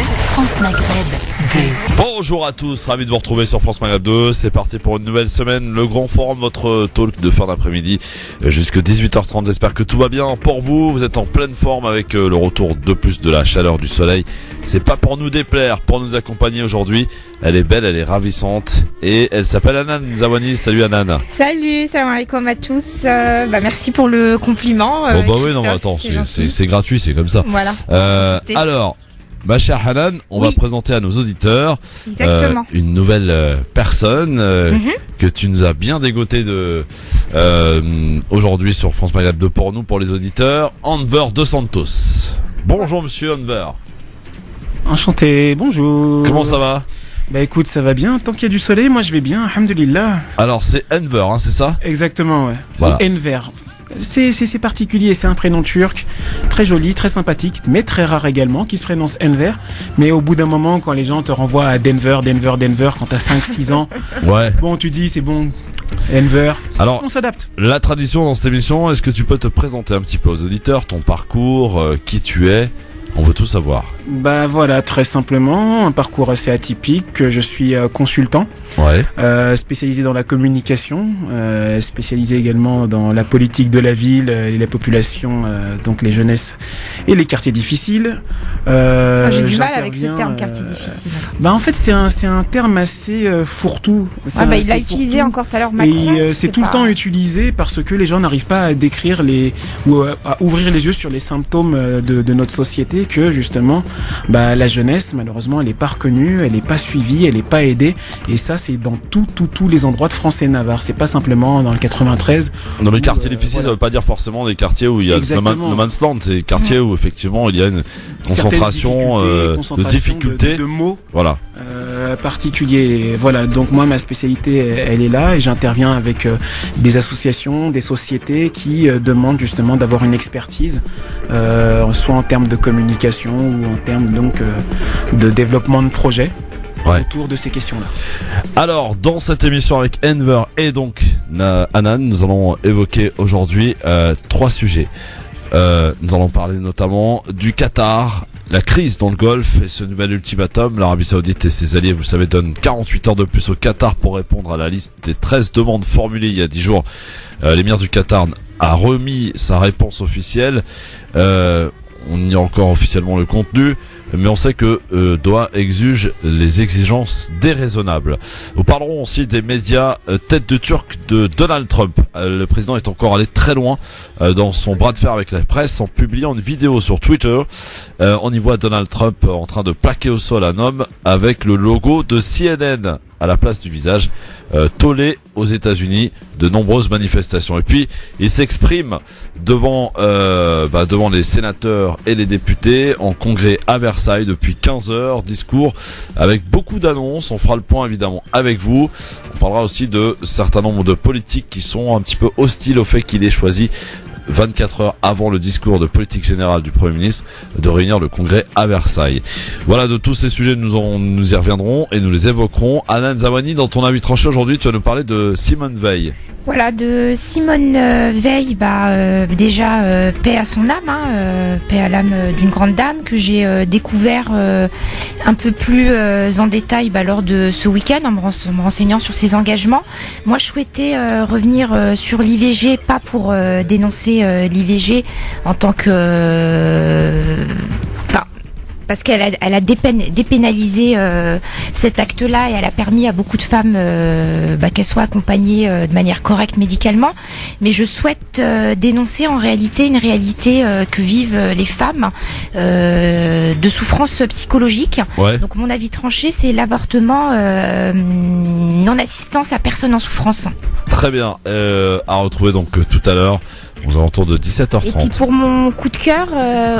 France Maghreb 2. Bonjour à tous, ravi de vous retrouver sur France Maghreb 2. C'est parti pour une nouvelle semaine, le grand forum, votre talk de fin d'après-midi jusqu'à 18h30. J'espère que tout va bien pour vous. Vous êtes en pleine forme avec le retour de plus de la chaleur du soleil. C'est pas pour nous déplaire, pour nous accompagner aujourd'hui. Elle est belle, elle est ravissante et elle s'appelle Hanan Zawani. Salut Hanan. Salut, salam alaikum à tous. Merci pour le compliment. Oui, non, attends, c'est gratuit, c'est comme ça. Voilà. Alors, ma chère Hanan, on va présenter à nos auditeurs une nouvelle personne que tu nous as bien dégoté de aujourd'hui sur France Maghreb 2 pour nous, pour les auditeurs. Enver Dos Santos. Bonjour monsieur Enver. Enchanté, bonjour. Comment ça va? Bah écoute, ça va bien, tant qu'il y a du soleil, moi je vais bien, alhamdoulilah. Alors c'est Enver, hein, c'est ça? Exactement, ouais. Voilà. Enver. C'est particulier, c'est un prénom turc, très joli, très sympathique, mais très rare également, qui se prononce Enver. Mais au bout d'un moment, quand les gens te renvoient à Denver, quand t'as 5-6 ans, bon, tu dis, c'est bon, Enver, alors, on s'adapte. La tradition dans cette émission, est-ce que tu peux te présenter un petit peu aux auditeurs, ton parcours, qui tu es? On veut tout savoir. Bah voilà, très simplement, un parcours assez atypique. Je suis consultant, spécialisé dans la communication, spécialisé également dans la politique de la ville et la population, donc les jeunesses et les quartiers difficiles. J'ai du mal avec ce terme quartier difficile. Bah en fait c'est un terme assez fourre-tout. Il l'a utilisé encore tout à l'heure. Macron, et c'est tout le temps utilisé parce que les gens n'arrivent pas à décrire ou à ouvrir les yeux sur les symptômes de notre société, que justement la jeunesse malheureusement elle est pas reconnue, elle est pas suivie, elle est pas aidée, et ça c'est dans tous les endroits de France et Navarre, c'est pas simplement dans le 93. Dans les quartiers difficiles, ça veut pas dire forcément des quartiers où il y a no man's land, c'est des quartiers où effectivement il y a une concentration de difficultés, de mots particuliers. Voilà, donc moi ma spécialité elle est là, et j'interviens avec des associations, des sociétés qui demandent justement d'avoir une expertise, soit en termes de communication ou en termes donc de développement de projets autour de ces questions-là. Alors, dans cette émission avec Enver et donc Hanan, nous allons évoquer aujourd'hui 3 sujets. Nous allons parler notamment du Qatar, la crise dans le Golfe et ce nouvel ultimatum. L'Arabie Saoudite et ses alliés, vous savez, donnent 48 heures de plus au Qatar pour répondre à la liste des 13 demandes formulées il y a 10 jours. L'émir du Qatar a remis sa réponse officielle. On nie encore officiellement le contenu, mais on sait que Doha exige les exigences déraisonnables. Nous parlerons aussi des médias tête de turc de Donald Trump. Le président est encore allé très loin dans son bras de fer avec la presse en publiant une vidéo sur Twitter. On y voit Donald Trump en train de plaquer au sol un homme avec le logo de CNN à la place du visage, tollé aux États-Unis, de nombreuses manifestations. Et puis il s'exprime devant les sénateurs et les députés en congrès à Versailles depuis 15 heures, discours avec beaucoup d'annonces. On fera le point évidemment avec vous. On parlera aussi de certains nombres de politiques qui sont un petit peu hostiles au fait qu'il ait choisi 24 heures avant le discours de politique générale du Premier ministre de réunir le congrès à Versailles. Voilà, de tous ces sujets nous y reviendrons et nous les évoquerons. Hanan Zawani, dans ton avis tranché aujourd'hui, tu vas nous parler de Simone Veil. Voilà, de Simone Veil, déjà paix à son âme, paix à l'âme d'une grande dame que j'ai découvert un peu plus en détail lors de ce week-end en me renseignant sur ses engagements. Moi, je souhaitais revenir sur l'IVG, pas pour dénoncer l'IVG en tant que parce qu'elle a dépénalisé cet acte-là, et elle a permis à beaucoup de femmes qu'elles soient accompagnées de manière correcte médicalement. Mais je souhaite dénoncer en réalité une réalité que vivent les femmes de souffrance psychologique. Donc mon avis tranché, c'est l'avortement, non-assistance à personne en souffrance. Très bien, à retrouver donc tout à l'heure aux alentours de 17h30. Et puis pour mon coup de cœur,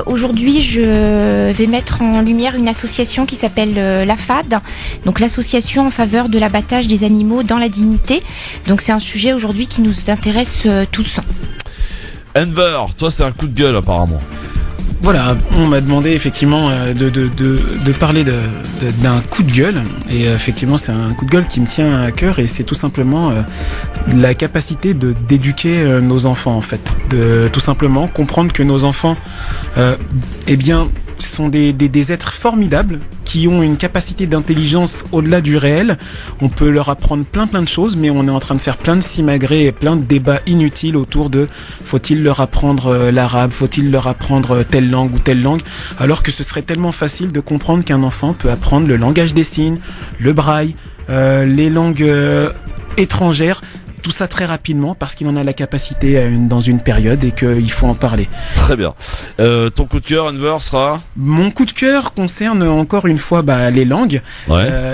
aujourd'hui je vais mettre en lumière une association qui s'appelle la FAD, donc l'association en faveur de l'abattage des animaux dans la dignité. Donc c'est un sujet aujourd'hui qui nous intéresse tous. Enver, toi c'est un coup de gueule apparemment. Voilà, on m'a demandé effectivement de parler d'un coup de gueule, et effectivement c'est un coup de gueule qui me tient à cœur, et c'est tout simplement la capacité d'éduquer nos enfants en fait, de tout simplement comprendre que nos enfants sont des êtres formidables qui ont une capacité d'intelligence au-delà du réel. On peut leur apprendre plein de choses, mais on est en train de faire plein de simagrées et plein de débats inutiles autour de faut-il leur apprendre l'arabe, faut-il leur apprendre telle langue ou telle langue, alors que ce serait tellement facile de comprendre qu'un enfant peut apprendre le langage des signes, le braille, les langues étrangères, tout ça très rapidement parce qu'il en a la capacité dans une période et qu'il faut en parler. Très bien. Ton coup de cœur, Enver, sera ? Mon coup de cœur concerne encore une fois les langues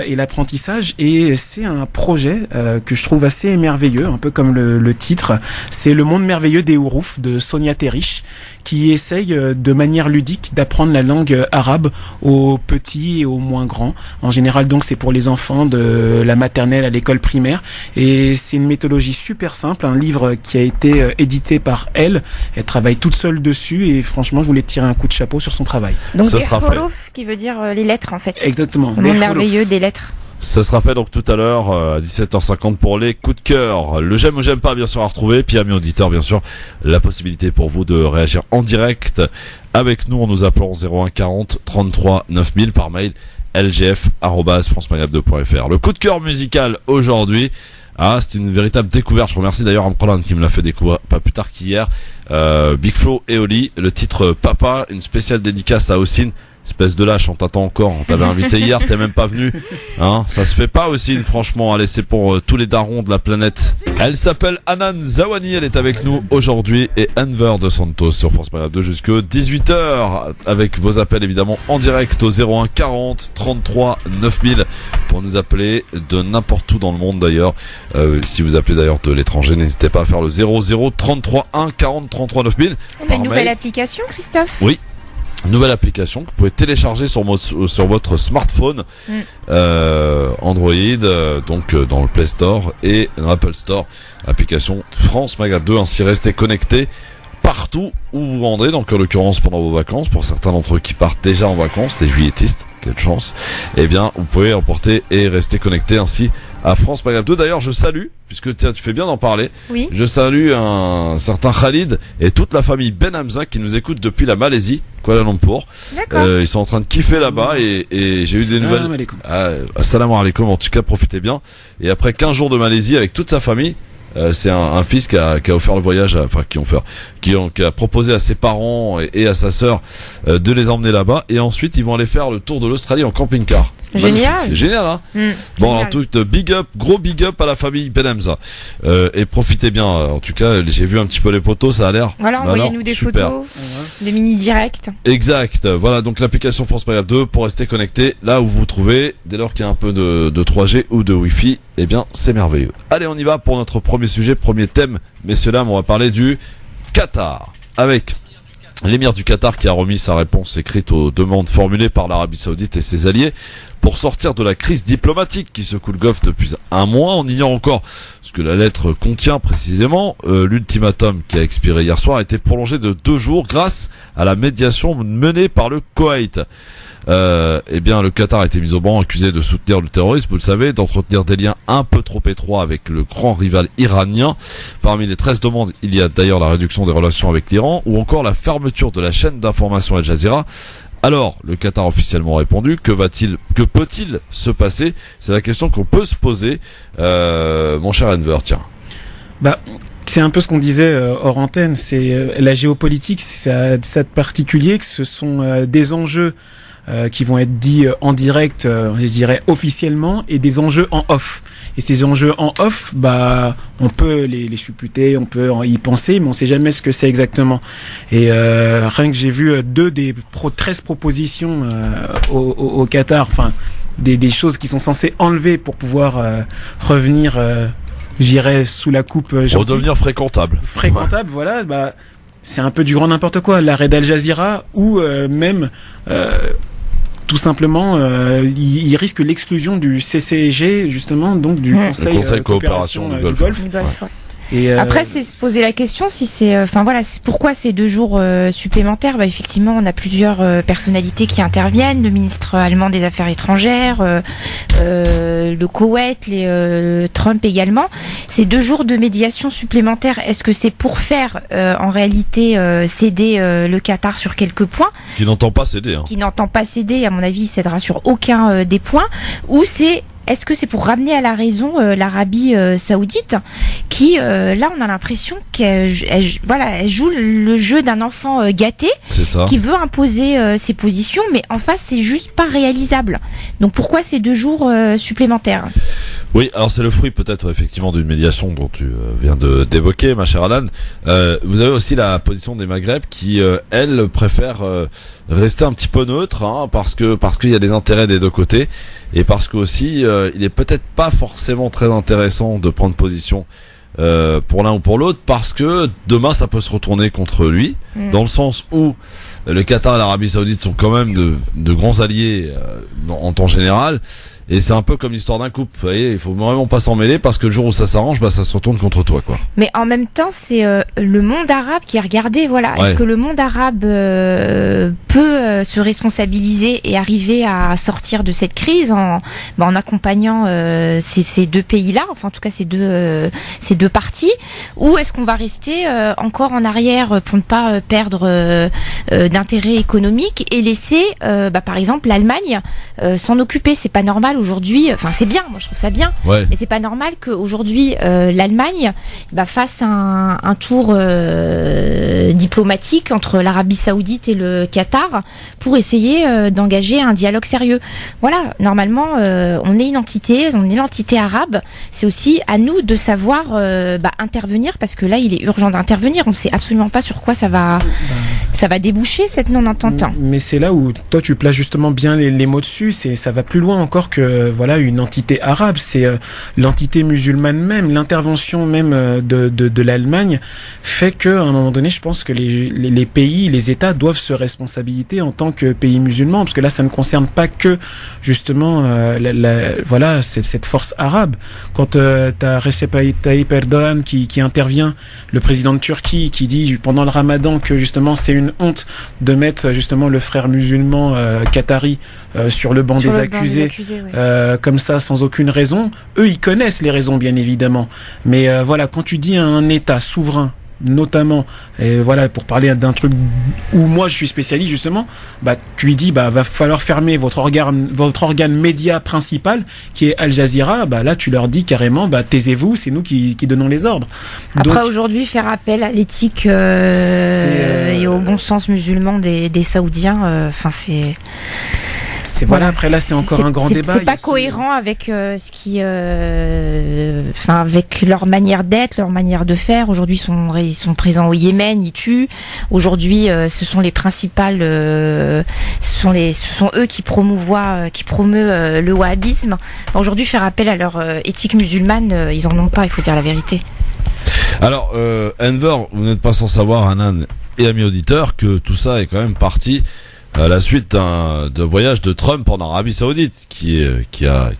et l'apprentissage, et c'est un projet que je trouve assez merveilleux, un peu comme le titre. C'est Le Monde Merveilleux des Houroufs de Sonia Terrich, qui essaye de manière ludique d'apprendre la langue arabe aux petits et aux moins grands. En général, donc, c'est pour les enfants de la maternelle à l'école primaire, et c'est une méthodologie super simple, un livre qui a été édité par elle. Elle travaille toute seule dessus, et franchement, je voulais tirer un coup de chapeau sur son travail. Donc des houroufs qui veut dire les lettres en fait. Exactement. Le monde merveilleux des lettres. Ça sera fait donc tout à l'heure à 17h50 pour les coups de cœur. Le j'aime ou j'aime pas, bien sûr, à retrouver. Puis amis auditeurs, bien sûr, la possibilité pour vous de réagir en direct avec nous en nous appelant 01 40 33 9000 par mail lgf@francemaghreb2.fr. Le coup de cœur musical aujourd'hui. C'est une véritable découverte. Je remercie d'ailleurs Amprolan qui me l'a fait découvrir pas plus tard qu'hier. Big Flo et Oli, le titre Papa, une spéciale dédicace à Ossine. Espèce de lâche, on t'attend encore. On t'avait invité hier, t'es même pas venu. Ça se fait pas aussi, franchement. Allez, c'est pour tous les darons de la planète. Elle s'appelle Hanan Zawani, elle est avec nous aujourd'hui, et Enver de Santos sur France Maghreb 2 jusque 18h, avec vos appels évidemment en direct au 01 40 33 9000 pour nous appeler de n'importe où dans le monde d'ailleurs. Si vous appelez d'ailleurs de l'étranger, n'hésitez pas à faire le 00 33 1 40 33 9000. On a une nouvelle application, Christophe ? Oui. Nouvelle application que vous pouvez télécharger sur votre smartphone, Android, donc dans le Play Store et l'Apple Store. Application France Maghreb 2, ainsi restez connectés partout où vous vous rendrez, donc en l'occurrence pendant vos vacances, pour certains d'entre eux qui partent déjà en vacances, les juilletistes, quelle chance, eh bien vous pouvez emporter et rester connectés ainsi à France Maghreb 2. D'ailleurs je salue, puisque tiens, tu fais bien d'en parler, oui. Je salue un certain Khalid et toute la famille Ben Hamza qui nous écoute depuis la Malaisie, Kuala Lumpur. Ils sont en train de kiffer là-bas et j'ai eu des nouvelles. Assalamu alaikum, en tout cas profitez bien. Et après 15 jours de Malaisie avec toute sa famille, c'est un fils qui a offert le voyage, qui a proposé à ses parents et à sa sœur de les emmener là-bas, et ensuite ils vont aller faire le tour de l'Australie en camping-car. Génial. C'est génial, hein. Bon, alors tout gros big up à la famille Ben Hamza. Et profitez bien. En tout cas, j'ai vu un petit peu les potos, ça a l'air. Voilà, envoyez-nous des photos, des mini directs. Exact. Voilà, donc l'application France Maghreb 2 pour rester connecté là où vous vous trouvez. Dès lors qu'il y a un peu de 3G ou de Wi-Fi, eh bien, c'est merveilleux. Allez, on y va pour notre premier sujet, premier thème. Messieurs, dames, on va parler du Qatar. Avec l'émir du Qatar qui a remis sa réponse écrite aux demandes formulées par l'Arabie Saoudite et ses alliés pour sortir de la crise diplomatique qui secoue le Golfe depuis un mois. On ignore encore ce que la lettre contient précisément. L'ultimatum qui a expiré hier soir a été prolongé de 2 jours grâce à la médiation menée par le Koweït. Eh bien, le Qatar a été mis au banc, accusé de soutenir le terrorisme, vous le savez, d'entretenir des liens un peu trop étroits avec le grand rival iranien. Parmi les 13 demandes, il y a d'ailleurs la réduction des relations avec l'Iran ou encore la fermeture de la chaîne d'information Al Jazeera. Alors, le Qatar a officiellement répondu. Que peut-il se passer? C'est la question qu'on peut se poser, mon cher Enver, tiens. C'est un peu ce qu'on disait hors antenne. C'est la géopolitique, c'est ça de particulier que ce sont des enjeux qui vont être dits en direct, je dirais officiellement, et des enjeux en off. Et ces enjeux en off, on peut les supputer, on peut y penser, mais on sait jamais ce que c'est exactement. Et rien que j'ai vu 2 des 13 propositions au Qatar, enfin des choses qui sont censées enlever pour pouvoir revenir, j'irais sous la coupe gentille. Pour devenir fréquentable. Fréquentable, voilà. C'est un peu du grand n'importe quoi. L'arrêt d'Al Jazeera ou même tout simplement, il risque l'exclusion du CCG, justement, donc du Conseil coopération du Golfe. Et Après, c'est se poser la question si c'est, c'est pourquoi ces 2 jours supplémentaires. Bah, effectivement, on a plusieurs personnalités qui interviennent, le ministre allemand des Affaires étrangères, le Koweït, Trump également. Ces 2 jours de médiation supplémentaires, est-ce que c'est pour faire en réalité céder le Qatar sur quelques points, Qui n'entend pas céder. Hein. qui n'entend pas céder, à mon avis, il cédera sur aucun des points, ou est-ce que c'est pour ramener à la raison l'Arabie Saoudite qui, là, on a l'impression qu'elle joue le jeu d'un enfant gâté C'est ça. qui veut imposer ses positions, mais en face, c'est juste pas réalisable. Donc pourquoi ces 2 jours supplémentaires ? Oui, alors c'est le fruit peut-être effectivement d'une médiation dont tu viens d'évoquer, ma chère Alan. Vous avez aussi la position des Maghreb qui, elle, préfère rester un petit peu neutre, hein, parce qu'il y a des intérêts des 2 côtés, et parce que aussi il est peut-être pas forcément très intéressant de prendre position pour l'un ou pour l'autre, parce que demain ça peut se retourner contre lui, dans le sens où le Qatar et l'Arabie Saoudite sont quand même de grands alliés en temps général. Et c'est un peu comme l'histoire d'un couple. Vous voyez, il faut vraiment pas s'en mêler, parce que le jour où ça s'arrange, bah ça se retourne contre toi, quoi. Mais en même temps, c'est le monde arabe qui est regardé. Voilà, Ouais. Est-ce que le monde arabe peut se responsabiliser et arriver à sortir de cette crise en accompagnant ces 2 pays-là, enfin en tout cas ces deux parties, ou est-ce qu'on va rester encore en arrière pour ne pas perdre d'intérêt économique et laisser, par exemple, l'Allemagne s'en occuper? C'est pas normal aujourd'hui. Enfin, c'est bien. Moi, je trouve ça bien. Ouais. Mais c'est pas normal qu'aujourd'hui l'Allemagne fasse un tour diplomatique entre l'Arabie Saoudite et le Qatar pour essayer d'engager un dialogue sérieux. Voilà, normalement on est l'entité arabe. C'est aussi à nous de savoir intervenir, parce que là il est urgent d'intervenir. On sait absolument pas sur quoi ça va déboucher, cette non-entente. Mais c'est là où toi tu places justement bien les mots dessus. Ça va plus loin encore que une entité arabe. C'est l'entité musulmane même, l'intervention même de l'Allemagne fait que à un moment donné, je pense que les pays, les États doivent se responsabiliser en tant que pays musulmans, parce que là ça ne concerne pas que justement cette force arabe. Quand t'as Recep Tayyip Erdogan qui intervient, le président de Turquie, qui dit pendant le Ramadan que justement c'est une honte de mettre justement le frère musulman qatari sur le banc des accusés, ouais. comme ça sans aucune raison. Eux ils connaissent les raisons bien évidemment, mais quand tu dis à un État souverain, notamment, pour parler d'un truc où moi je suis spécialiste justement, tu lui dis va falloir fermer votre organe média principal qui est Al Jazeera. Là tu leur dis carrément taisez-vous, c'est nous qui donnons les ordres. Après, donc, aujourd'hui, faire appel à l'éthique et au bon sens musulman des Saoudiens, après là c'est encore un grand débat. C'est pas cohérent avec avec leur manière d'être, leur manière de faire. Aujourd'hui, ils sont présents au Yémen, ils tuent. Aujourd'hui, ce sont les principales, ce sont eux qui promeuvent le wahhabisme. Aujourd'hui, faire appel à leur éthique musulmane, ils en ont pas. Il faut dire la vérité. Alors, Enver, vous n'êtes pas sans savoir, Hanan et amis auditeurs, que tout ça est quand même parti à la suite d'un voyage de Trump en Arabie Saoudite, qui a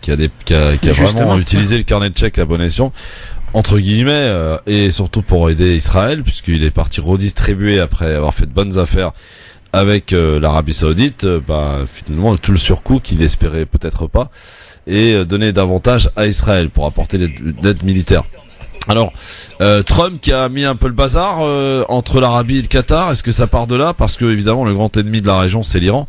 vraiment utilisé le carnet de chèques à bon escient, entre guillemets, et surtout pour aider Israël, puisqu'il est parti redistribuer après avoir fait de bonnes affaires avec l'Arabie Saoudite, finalement tout le surcoût qu'il espérait peut-être pas, et donner davantage à Israël pour apporter l'aide militaire. Alors, Trump qui a mis un peu le bazar entre l'Arabie et le Qatar, est-ce que ça part de là? Parce que évidemment le grand ennemi de la région c'est l'Iran,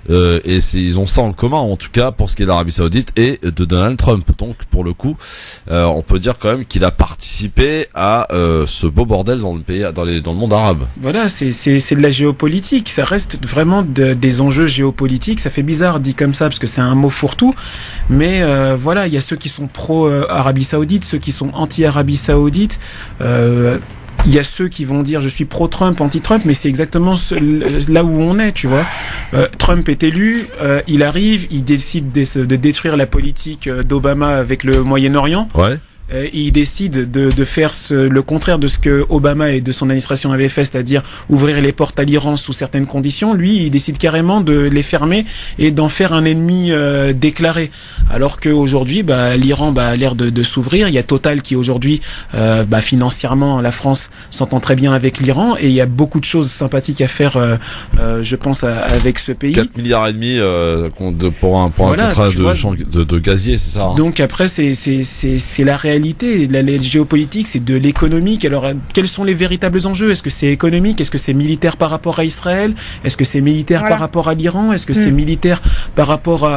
et ils ont ça en commun, en tout cas pour ce qui est de l'Arabie Saoudite et de Donald Trump. Donc pour le coup, on peut dire quand même qu'il a participé à ce beau bordel dans le pays, dans le monde arabe. Voilà, c'est de la géopolitique, ça reste vraiment des enjeux géopolitiques. Ça fait bizarre dit comme ça parce que c'est un mot fourre-tout, mais il y a ceux qui sont pro Arabie Saoudite, ceux qui sont anti Arabie Saoudite. Il y a ceux qui vont dire je suis pro-Trump, anti-Trump, mais c'est exactement là où on est, tu vois. Trump est élu, il arrive, il décide de détruire la politique d'Obama avec le Moyen-Orient. Ouais. il décide de faire le contraire de ce que Obama et de son administration avaient fait, c'est-à-dire ouvrir les portes à l'Iran sous certaines conditions, lui, il décide carrément de les fermer et d'en faire un ennemi déclaré. Alors qu'aujourd'hui, l'Iran a l'air de s'ouvrir. Il y a Total qui aujourd'hui, financièrement, la France s'entend très bien avec l'Iran et il y a beaucoup de choses sympathiques à faire, je pense, avec ce pays. 4 milliards et demi pour un contrat de gazier, c'est ça, hein. Donc après, c'est la réalité. La géopolitique, c'est de l'économique. Alors, quels sont les véritables enjeux? Est-ce que c'est économique? Est-ce que c'est militaire par rapport à Israël? Est-ce que c'est militaire par rapport à l'Iran? Est-ce que c'est militaire par rapport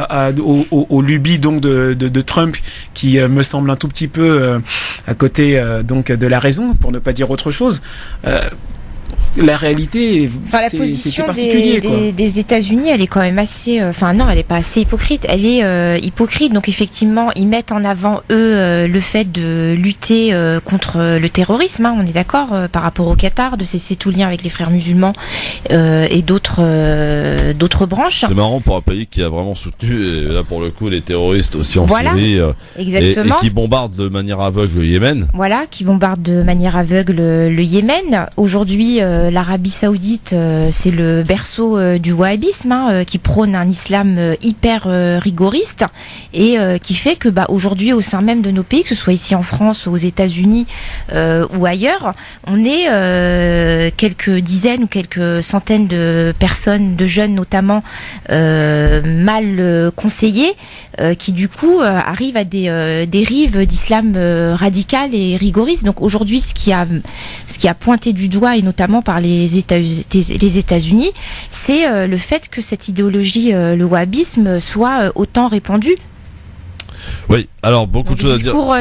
aux lubies donc de Trump, qui me semble un tout petit peu à côté donc de la raison, pour ne pas dire autre chose? La réalité, la position des États-Unis, elle est quand même assez, elle est pas assez hypocrite. Elle est hypocrite. Donc effectivement, ils mettent en avant le fait de lutter contre le terrorisme. On est d'accord par rapport au Qatar, de cesser tout lien avec les frères musulmans et d'autres branches. C'est marrant pour un pays qui a vraiment soutenu, et là pour le coup, les terroristes aussi en Syrie, exactement. Et qui bombardent de manière aveugle le Yémen. Voilà, qui bombardent de manière aveugle le Yémen. Aujourd'hui, l'Arabie Saoudite, c'est le berceau du wahhabisme, qui prône un islam hyper rigoriste et qui fait que aujourd'hui au sein même de nos pays, que ce soit ici en France, aux États-Unis ou ailleurs, on est quelques dizaines ou quelques centaines de personnes, de jeunes notamment, mal conseillés, qui du coup arrivent à des dérives d'islam radical et rigoriste. Donc aujourd'hui, ce qui a pointé du doigt, et notamment par les États-Unis, c'est le fait que cette idéologie, le wahhabisme, soit autant répandue. Oui, alors beaucoup de choses à dire. Discours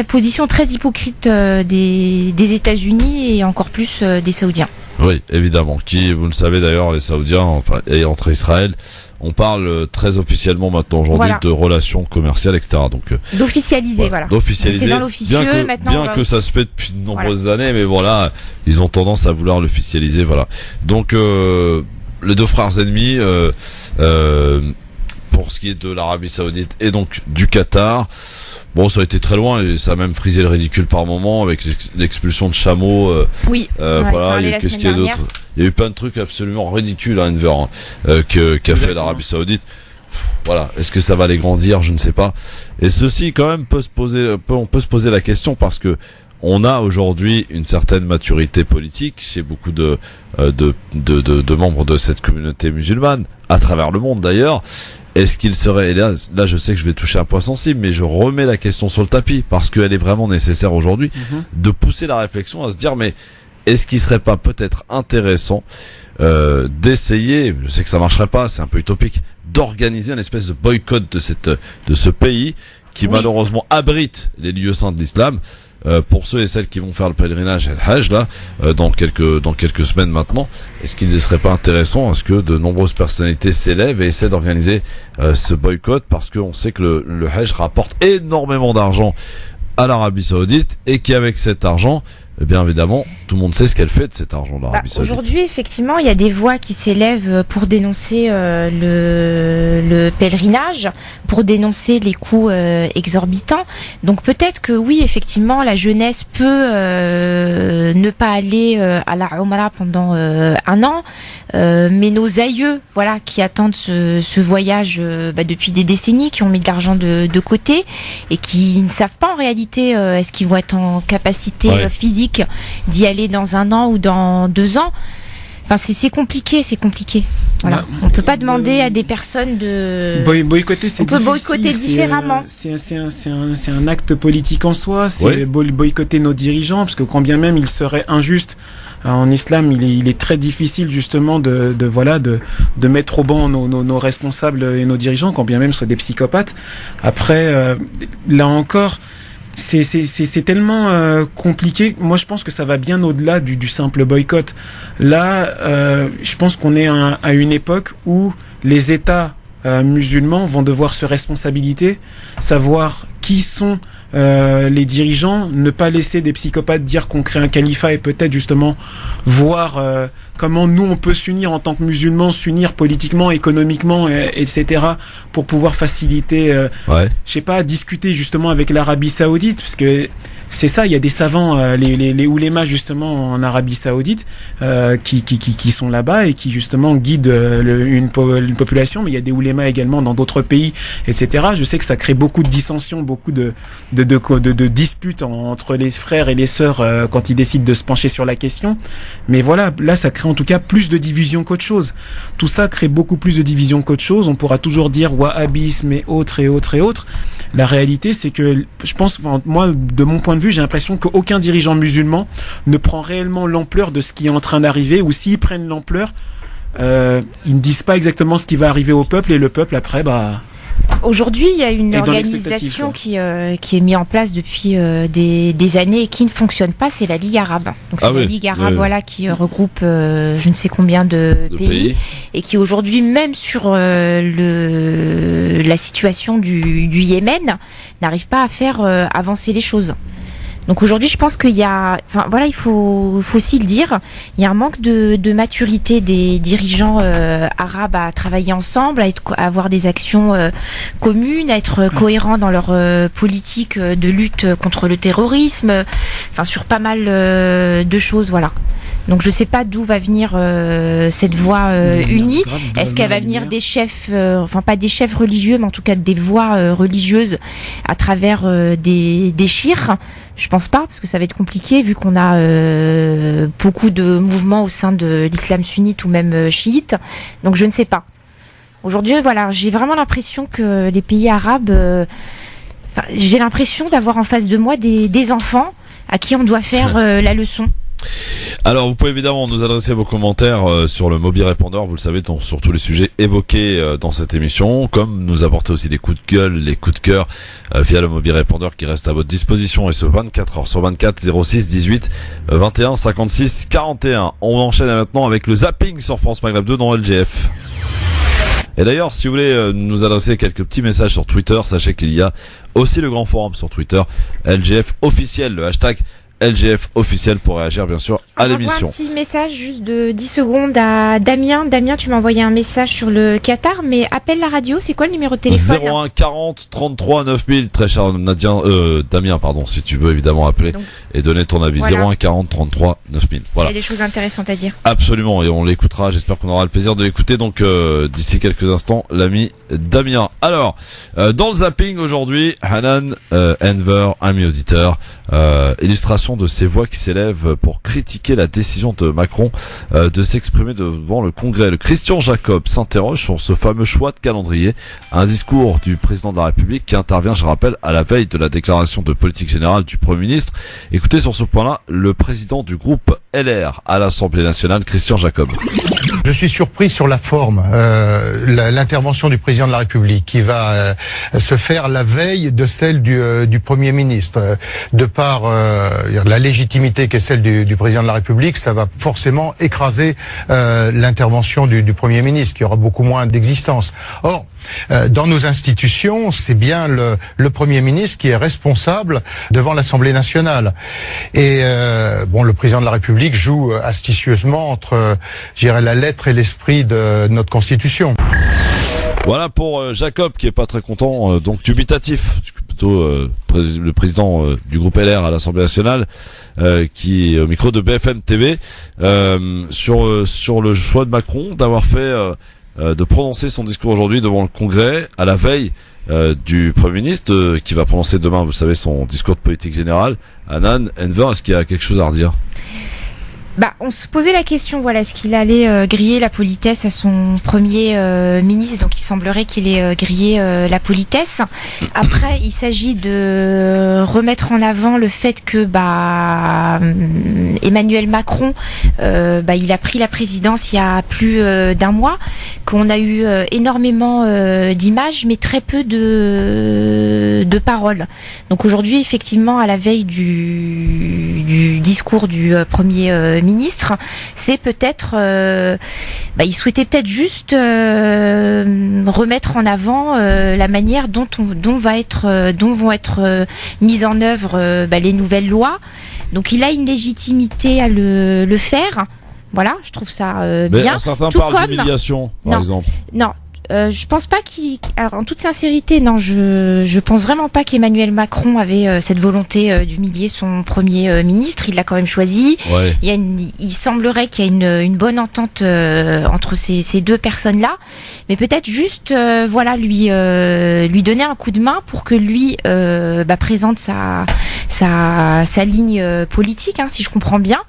position très hypocrite des États-Unis et encore plus des Saoudiens. Oui, évidemment. Qui, vous le savez d'ailleurs, les Saoudiens, et entre Israël, on parle très officiellement maintenant aujourd'hui de relations commerciales, etc. Donc d'officialiser, d'officialiser. Dans l'officieux, bien que ça se fait depuis de nombreuses années, mais voilà, ils ont tendance à vouloir l'officialiser, voilà. Donc les deux frères ennemis, pour ce qui est de l'Arabie Saoudite et donc du Qatar. Bon, ça a été très loin et ça a même frisé le ridicule par moment avec l'expulsion de chameaux. Qu'est-ce qu'il y a d'autre? Il y a eu plein de trucs absolument ridicules à Enver qu'a fait l'Arabie Saoudite. Voilà, est-ce que ça va les grandir? Je ne sais pas. Et ceci quand même on peut se poser la question parce que on a aujourd'hui une certaine maturité politique chez beaucoup de membres de cette communauté musulmane à travers le monde d'ailleurs. Est-ce qu'il serait, et là je sais que je vais toucher un point sensible, mais je remets la question sur le tapis parce qu'elle est vraiment nécessaire aujourd'hui, de pousser la réflexion à se dire mais est-ce qu'il serait pas peut-être intéressant d'essayer, je sais que ça marcherait pas, c'est un peu utopique, d'organiser une espèce de boycott de ce pays qui malheureusement abrite les lieux saints de l'islam. Pour ceux et celles qui vont faire le pèlerinage et le Hajj dans quelques semaines maintenant, est-ce qu'il ne serait pas intéressant à ce que de nombreuses personnalités s'élèvent et essaient d'organiser ce boycott, parce qu'on sait que le Hajj rapporte énormément d'argent à l'Arabie Saoudite et qu'avec cet argent, eh bien évidemment, tout le monde sait ce qu'elle fait de cet argent de l'Arabie Saoudite. Aujourd'hui, effectivement, il y a des voix qui s'élèvent pour dénoncer le pèlerinage, pour dénoncer les coûts exorbitants. Donc peut-être que oui, effectivement, la jeunesse peut ne pas aller à la Umrah pendant un an, mais nos aïeux, qui attendent ce voyage depuis des décennies, qui ont mis de l'argent de côté et qui ne savent pas en réalité est-ce qu'ils vont être en capacité physique d'y aller dans un an ou dans 2 ans. Enfin, c'est compliqué. Voilà. On peut pas demander à des personnes de boycotter. On peut boycotter différemment. C'est un acte politique en soi. C'est boycotter nos dirigeants, parce que quand bien même il serait injuste. En islam, il est très difficile justement de mettre au banc nos responsables et nos dirigeants, quand bien même ce soient des psychopathes. Après, là encore. C'est tellement compliqué. Moi, je pense que ça va bien au-delà du simple boycott. Là, je pense qu'on est à une époque où les États musulmans vont devoir se responsabiliser, savoir qui sont les dirigeants, ne pas laisser des psychopathes dire qu'on crée un califat et peut-être justement voir comment nous on peut s'unir en tant que musulmans, s'unir politiquement, économiquement, etc. pour pouvoir faciliter, je sais pas, discuter justement avec l'Arabie Saoudite, parce que c'est ça, il y a des savants, les oulémas justement en Arabie Saoudite, qui sont là-bas et qui justement guident une population, mais il y a des oulémas également dans d'autres pays, etc. Je sais que ça crée beaucoup de dissensions, beaucoup de disputes entre les frères et les sœurs quand ils décident de se pencher sur la question. Mais voilà, là ça crée en tout cas plus de division qu'autre chose. Tout ça crée beaucoup plus de division qu'autre chose. On pourra toujours dire wahhabisme et autres et autres et autres. La réalité, c'est que je pense, moi, de mon point de vue, j'ai l'impression qu'aucun dirigeant musulman ne prend réellement l'ampleur de ce qui est en train d'arriver, ou s'ils prennent l'ampleur, ils ne disent pas exactement ce qui va arriver au peuple, et le peuple après, Aujourd'hui, il y a une organisation qui est mise en place depuis des années et qui ne fonctionne pas, c'est la Ligue arabe. Donc c'est la Ligue arabe, voilà, qui regroupe je ne sais combien de pays et qui aujourd'hui, même sur la situation du Yémen, n'arrive pas à faire avancer les choses. Donc aujourd'hui, je pense qu'il y a, il faut aussi le dire, il y a un manque de maturité des dirigeants arabes à travailler ensemble, à avoir des actions communes, à être cohérents dans leur politique de lutte contre le terrorisme, sur pas mal de choses, voilà. Donc je sais pas d'où va venir cette voix unie. Est-ce qu'elle va venir des chefs, pas des chefs religieux, mais en tout cas des voix religieuses à travers des chires? Je pense pas, parce que ça va être compliqué vu qu'on a beaucoup de mouvements au sein de l'islam sunnite ou même chiite. Donc je ne sais pas. Aujourd'hui, voilà, j'ai vraiment l'impression que les pays arabes, j'ai l'impression d'avoir en face de moi des enfants à qui on doit faire la leçon. Alors vous pouvez évidemment nous adresser vos commentaires sur le Mobi Répondeur, vous le savez, sur tous les sujets évoqués dans cette émission, comme nous apporter aussi des coups de gueule, les coups de cœur via le Mobi Répondeur qui reste à votre disposition, et ce 24 heures sur 24, 06 18 21 56 41. On enchaîne maintenant avec le zapping sur France Maghreb 2 dans LGF. Et d'ailleurs, si vous voulez nous adresser quelques petits messages sur Twitter, sachez qu'il y a aussi le grand forum sur Twitter, LGF officiel, le hashtag LGF officiel pour réagir bien sûr à l'émission. Un petit message juste de 10 secondes à Damien. Damien, tu m'as envoyé un message sur le Qatar, mais appelle la radio, c'est quoi le numéro de téléphone? 01 40 33 9000, très cher Damien, pardon, si tu veux évidemment appeler et donner ton avis. Voilà. 01 40 33 9000. Voilà. Il y a des choses intéressantes à dire. Absolument, et on l'écoutera, j'espère qu'on aura le plaisir de l'écouter donc d'ici quelques instants, l'ami Damien. Alors, dans le zapping aujourd'hui, Hanan Enver, ami auditeur, illustration de ces voix qui s'élèvent pour critiquer la décision de Macron de s'exprimer devant le Congrès. Le Christian Jacob s'interroge sur ce fameux choix de calendrier, un discours du président de la République qui intervient, je rappelle, à la veille de la déclaration de politique générale du Premier ministre. Écoutez sur ce point-là le président du groupe LR à l'Assemblée nationale, Christian Jacob. Je suis surpris sur la forme, l'intervention du président de la République qui va se faire la veille de celle du Premier ministre. De par la légitimité qu'est celle du président de la République, ça va forcément écraser l'intervention du Premier ministre, qui aura beaucoup moins d'existence. Or, dans nos institutions, c'est bien le Premier ministre qui est responsable devant l'Assemblée nationale. Et le président de la République joue astucieusement entre, la lettre et l'esprit de notre Constitution. Voilà pour Jacob qui est pas très content, donc dubitatif, plutôt le président du groupe LR à l'Assemblée nationale, qui est au micro de BFM TV sur le choix de Macron d'avoir fait de prononcer son discours aujourd'hui devant le Congrès à la veille du Premier ministre qui va prononcer demain, vous savez, son discours de politique générale. Hanan Enver, est-ce qu'il y a quelque chose à redire? On se posait la question, est-ce qu'il allait griller la politesse à son premier ministre? Donc il semblerait qu'il ait grillé la politesse. Après, il s'agit de remettre en avant le fait que Emmanuel Macron, il a pris la présidence il y a plus d'un mois, qu'on a eu énormément d'images, mais très peu de paroles. Donc aujourd'hui, effectivement, à la veille du discours du premier ministre, ministre, c'est peut-être, il souhaitait peut-être juste remettre en avant la manière dont vont être mises en œuvre les nouvelles lois. Donc il a une légitimité à le faire. Voilà, je trouve ça bien. Mais certains Tout parlent comme... d'humiliation, par exemple. Non. Je pense pas alors en toute sincérité, non, je pense vraiment pas qu'Emmanuel Macron avait cette volonté d'humilier son premier ministre. Il l'a quand même choisi. Ouais. Il semblerait qu'il y a une bonne entente entre ces deux personnes-là, mais peut-être juste lui donner un coup de main pour que lui présente sa ligne politique, si je comprends bien.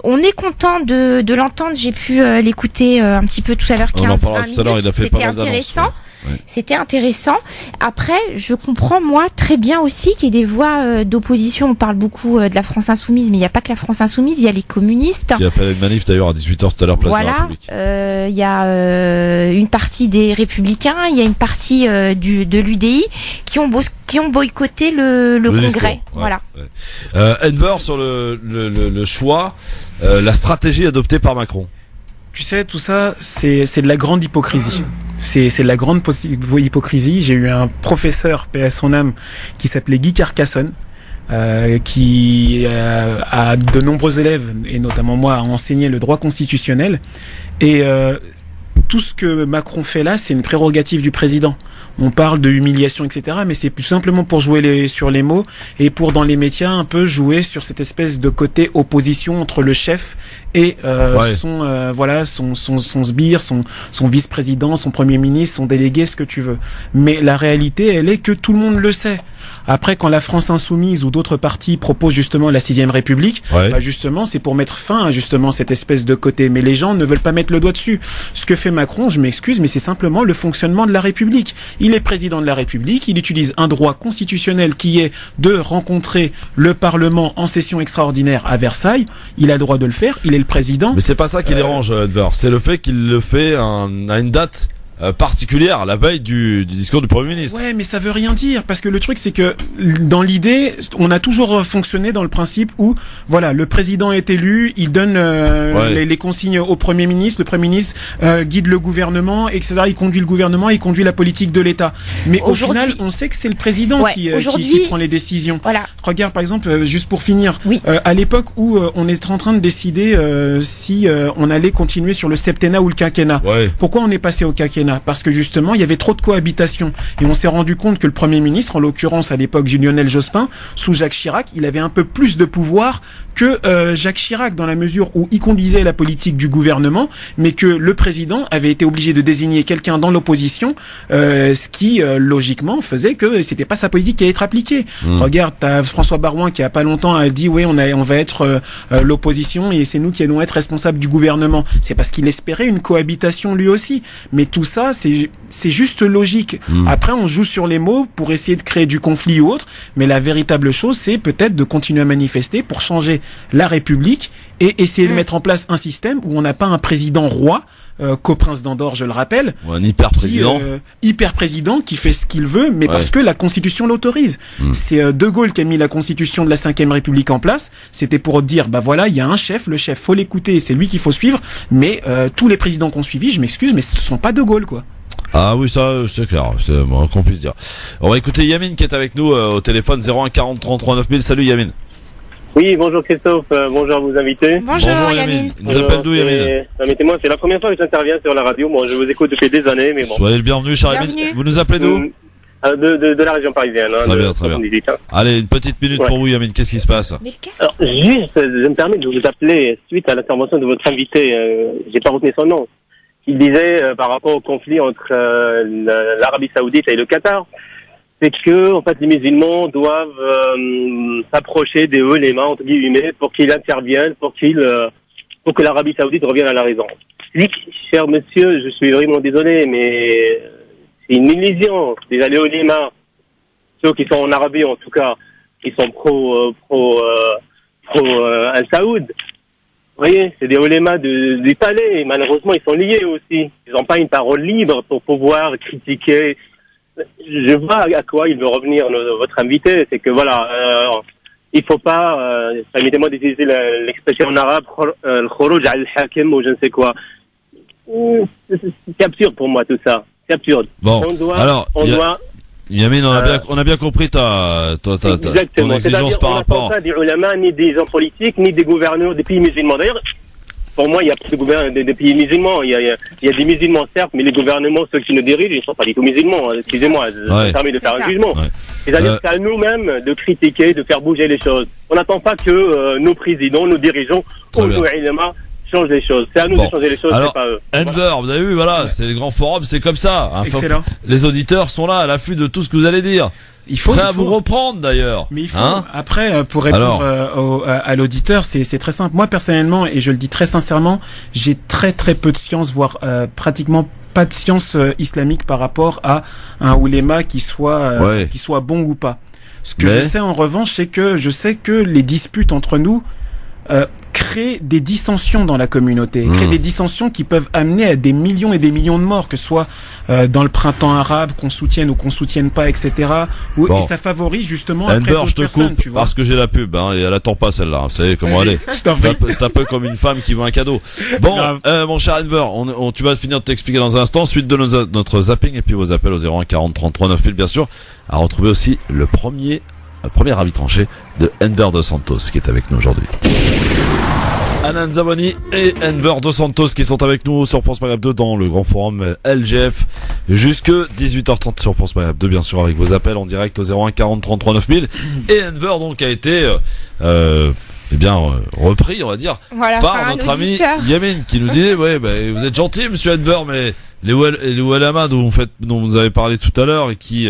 On est content de l'entendre. J'ai pu l'écouter un petit peu tout à l'heure, 15-20 minutes. On en parlera tout à l'heure, il a fait pas mal d'annonces. Ouais. C'était intéressant. Après, je comprends moi très bien aussi qu'il y ait des voix d'opposition. On parle beaucoup de la France Insoumise, mais il n'y a pas que la France Insoumise, il y a les communistes. Qui appelle une manif d'ailleurs à 18h tout à l'heure, place de la République. Il y a une partie des Républicains, il y a une partie de l'UDI qui ont boycotté le Congrès. Discours, ouais, voilà. Ouais. Enver, sur le choix, la stratégie adoptée par Macron. Tu sais, tout ça, c'est de la grande hypocrisie. C'est de la grande hypocrisie. J'ai eu un professeur, paix à son âme, qui s'appelait Guy Carcassonne, qui a de nombreux élèves, et notamment moi, a enseigné le droit constitutionnel. Et tout ce que Macron fait là, c'est une prérogative du président. On parle de humiliation, etc., mais c'est plus simplement pour jouer sur les mots et pour, dans les médias, un peu jouer sur cette espèce de côté opposition entre le chef et son sbire, son vice-président, son premier ministre, son délégué, ce que tu veux. Mais la réalité, elle est que tout le monde le sait. Après, quand la France Insoumise ou d'autres partis proposent justement la 6ème République, justement, c'est pour mettre fin à justement cette espèce de côté. Mais les gens ne veulent pas mettre le doigt dessus. Ce que fait Macron, je m'excuse, mais c'est simplement le fonctionnement de la République. Il est président de la République, il utilise un droit constitutionnel qui est de rencontrer le Parlement en session extraordinaire à Versailles. Il a le droit de le faire, il est le président. Mais c'est pas ça qui dérange, Enver. C'est le fait qu'il le fait à une date particulière, la veille du discours du Premier ministre. Ouais, mais ça veut rien dire, parce que le truc c'est que dans l'idée, on a toujours fonctionné dans le principe où, voilà, le président est élu, il donne les consignes au Premier ministre, le Premier ministre guide le gouvernement, etc. Il conduit le gouvernement, il conduit la politique de l'État. Mais au final, on sait que c'est le président qui prend les décisions. Voilà. Regarde, par exemple, juste pour finir, à l'époque où on est en train de décider si on allait continuer sur le septennat ou le quinquennat. Pourquoi on est passé au quinquennat ? Parce que justement, il y avait trop de cohabitation. Et on s'est rendu compte que le Premier ministre, en l'occurrence à l'époque Lionel Jospin, sous Jacques Chirac, il avait un peu plus de pouvoir que Jacques Chirac, dans la mesure où il conduisait la politique du gouvernement, mais que le président avait été obligé de désigner quelqu'un dans l'opposition, ce qui logiquement faisait que c'était pas sa politique qui allait être appliquée. Regarde, t'as François Baroin qui a pas longtemps a dit on va être l'opposition et c'est nous qui allons être responsables du gouvernement. C'est parce qu'il espérait une cohabitation lui aussi. Mais tout ça, c'est juste logique. Après, on joue sur les mots pour essayer de créer du conflit ou autre, mais la véritable chose, c'est peut-être de continuer à manifester pour changer la République et essayer de mettre en place un système où on n'a pas un président roi, qu'au prince d'Andorre, je le rappelle. Un hyper-président. Hyper-président qui fait ce qu'il veut, mais parce que la Constitution l'autorise. C'est De Gaulle qui a mis la Constitution de la 5ème République en place. C'était pour dire, il y a un chef, le chef, faut l'écouter, c'est lui qu'il faut suivre, mais tous les présidents qu'on suivi, je m'excuse, mais ce sont pas De Gaulle, quoi. Ah oui, ça c'est clair, c'est bon, qu'on puisse dire. On va écouter Yamine qui est avec nous au téléphone 01 40 33 9000. Salut Yamine. Oui, bonjour Christophe, bonjour à vos invités. Bonjour Yamine. Vous appelez d'où Yamine? Permettez-moi, c'est la première fois que j'interviens sur la radio. Moi, je vous écoute depuis des années, mais bon. Soyez le bienvenu, cher Yamine. Vous nous appelez d'où? De la région parisienne. Très bien, très bien. Allez, une petite minute pour vous Yamine, qu'est-ce qui se passe? Alors, juste, je me permets de vous appeler suite à l'intervention de votre invité, j'ai pas retenu son nom. Il disait par rapport au conflit entre l'Arabie Saoudite et le Qatar, c'est que en fait les musulmans doivent s'approcher des ulémas entre guillemets pour qu'ils interviennent, pour que l'Arabie Saoudite revienne à la raison. Oui, cher monsieur, je suis vraiment désolé, mais c'est une illusion. Déjà les ulémas, ceux qui sont en Arabie en tout cas, qui sont pro Al-Saoud. Vous voyez, c'est des ulémas du palais, et malheureusement ils sont liés aussi. Ils n'ont pas une parole libre pour pouvoir critiquer. Je vois à quoi il veut revenir votre invité, c'est que voilà, il faut pas, permettez-moi d'utiliser l'expression en arabe, al-khuruj al-hakim ou je ne sais quoi. C'est absurde pour moi tout ça. C'est absurde. Bon, on doit. Yamin, on a bien compris ton exigence par rapport. On n'attend pas des ulama, ni des gens politiques, ni des gouverneurs des pays musulmans. D'ailleurs, pour moi, il y a plus de pays musulmans. Il y a des musulmans, certes, mais les gouvernements, ceux qui nous dirigent, ils ne sont pas du tout musulmans. Excusez-moi, ça permet de faire un jugement. Ouais. C'est-à-dire c'est à nous-mêmes de critiquer, de faire bouger les choses. On n'attend pas que nos présidents, nos dirigeants, ou nos ulama changent les choses. C'est à nous de changer les choses, c'est pas eux. Enver, vous avez vu, voilà, c'est les grands forums, c'est comme ça. Excellent. Les auditeurs sont là à l'affût de tout ce que vous allez dire. Prêt à vous reprendre d'ailleurs. Mais il faut, après, pour répondre à l'auditeur, c'est très simple. Moi, personnellement, et je le dis très sincèrement, j'ai très très peu de science, voire pratiquement pas de science islamique par rapport à un ouléma qui soit bon ou pas. Ce que je sais en revanche, c'est que je sais que les disputes entre nous créent des dissensions dans la communauté, créent des dissensions qui peuvent amener à des millions et des millions de morts, que ce soit dans le printemps arabe, qu'on soutienne ou qu'on soutienne pas, etc. Et ça favorise justement après d'autres personnes, tu vois. Parce que j'ai la pub, et elle attend pas celle-là. Vous savez comment elle est. C'est un peu comme une femme qui veut un cadeau. Bon, mon cher Enver, tu vas finir de t'expliquer dans un instant, suite de notre zapping et puis vos appels au 01 40 33 9000 bien sûr, à retrouver aussi le premier avis tranché de Enver Dos Santos qui est avec nous aujourd'hui. Anan Zawani et Enver Dos Santos qui sont avec nous sur France Maghreb 2 dans le grand forum LGF jusque 18h30 sur France Maghreb 2 bien sûr avec vos appels en direct au 01 40 33 9000 et Enver donc a été repris on va dire par notre ami Yamin qui nous disait vous êtes gentil monsieur Enver mais les ulama dont vous avez parlé tout à l'heure et qui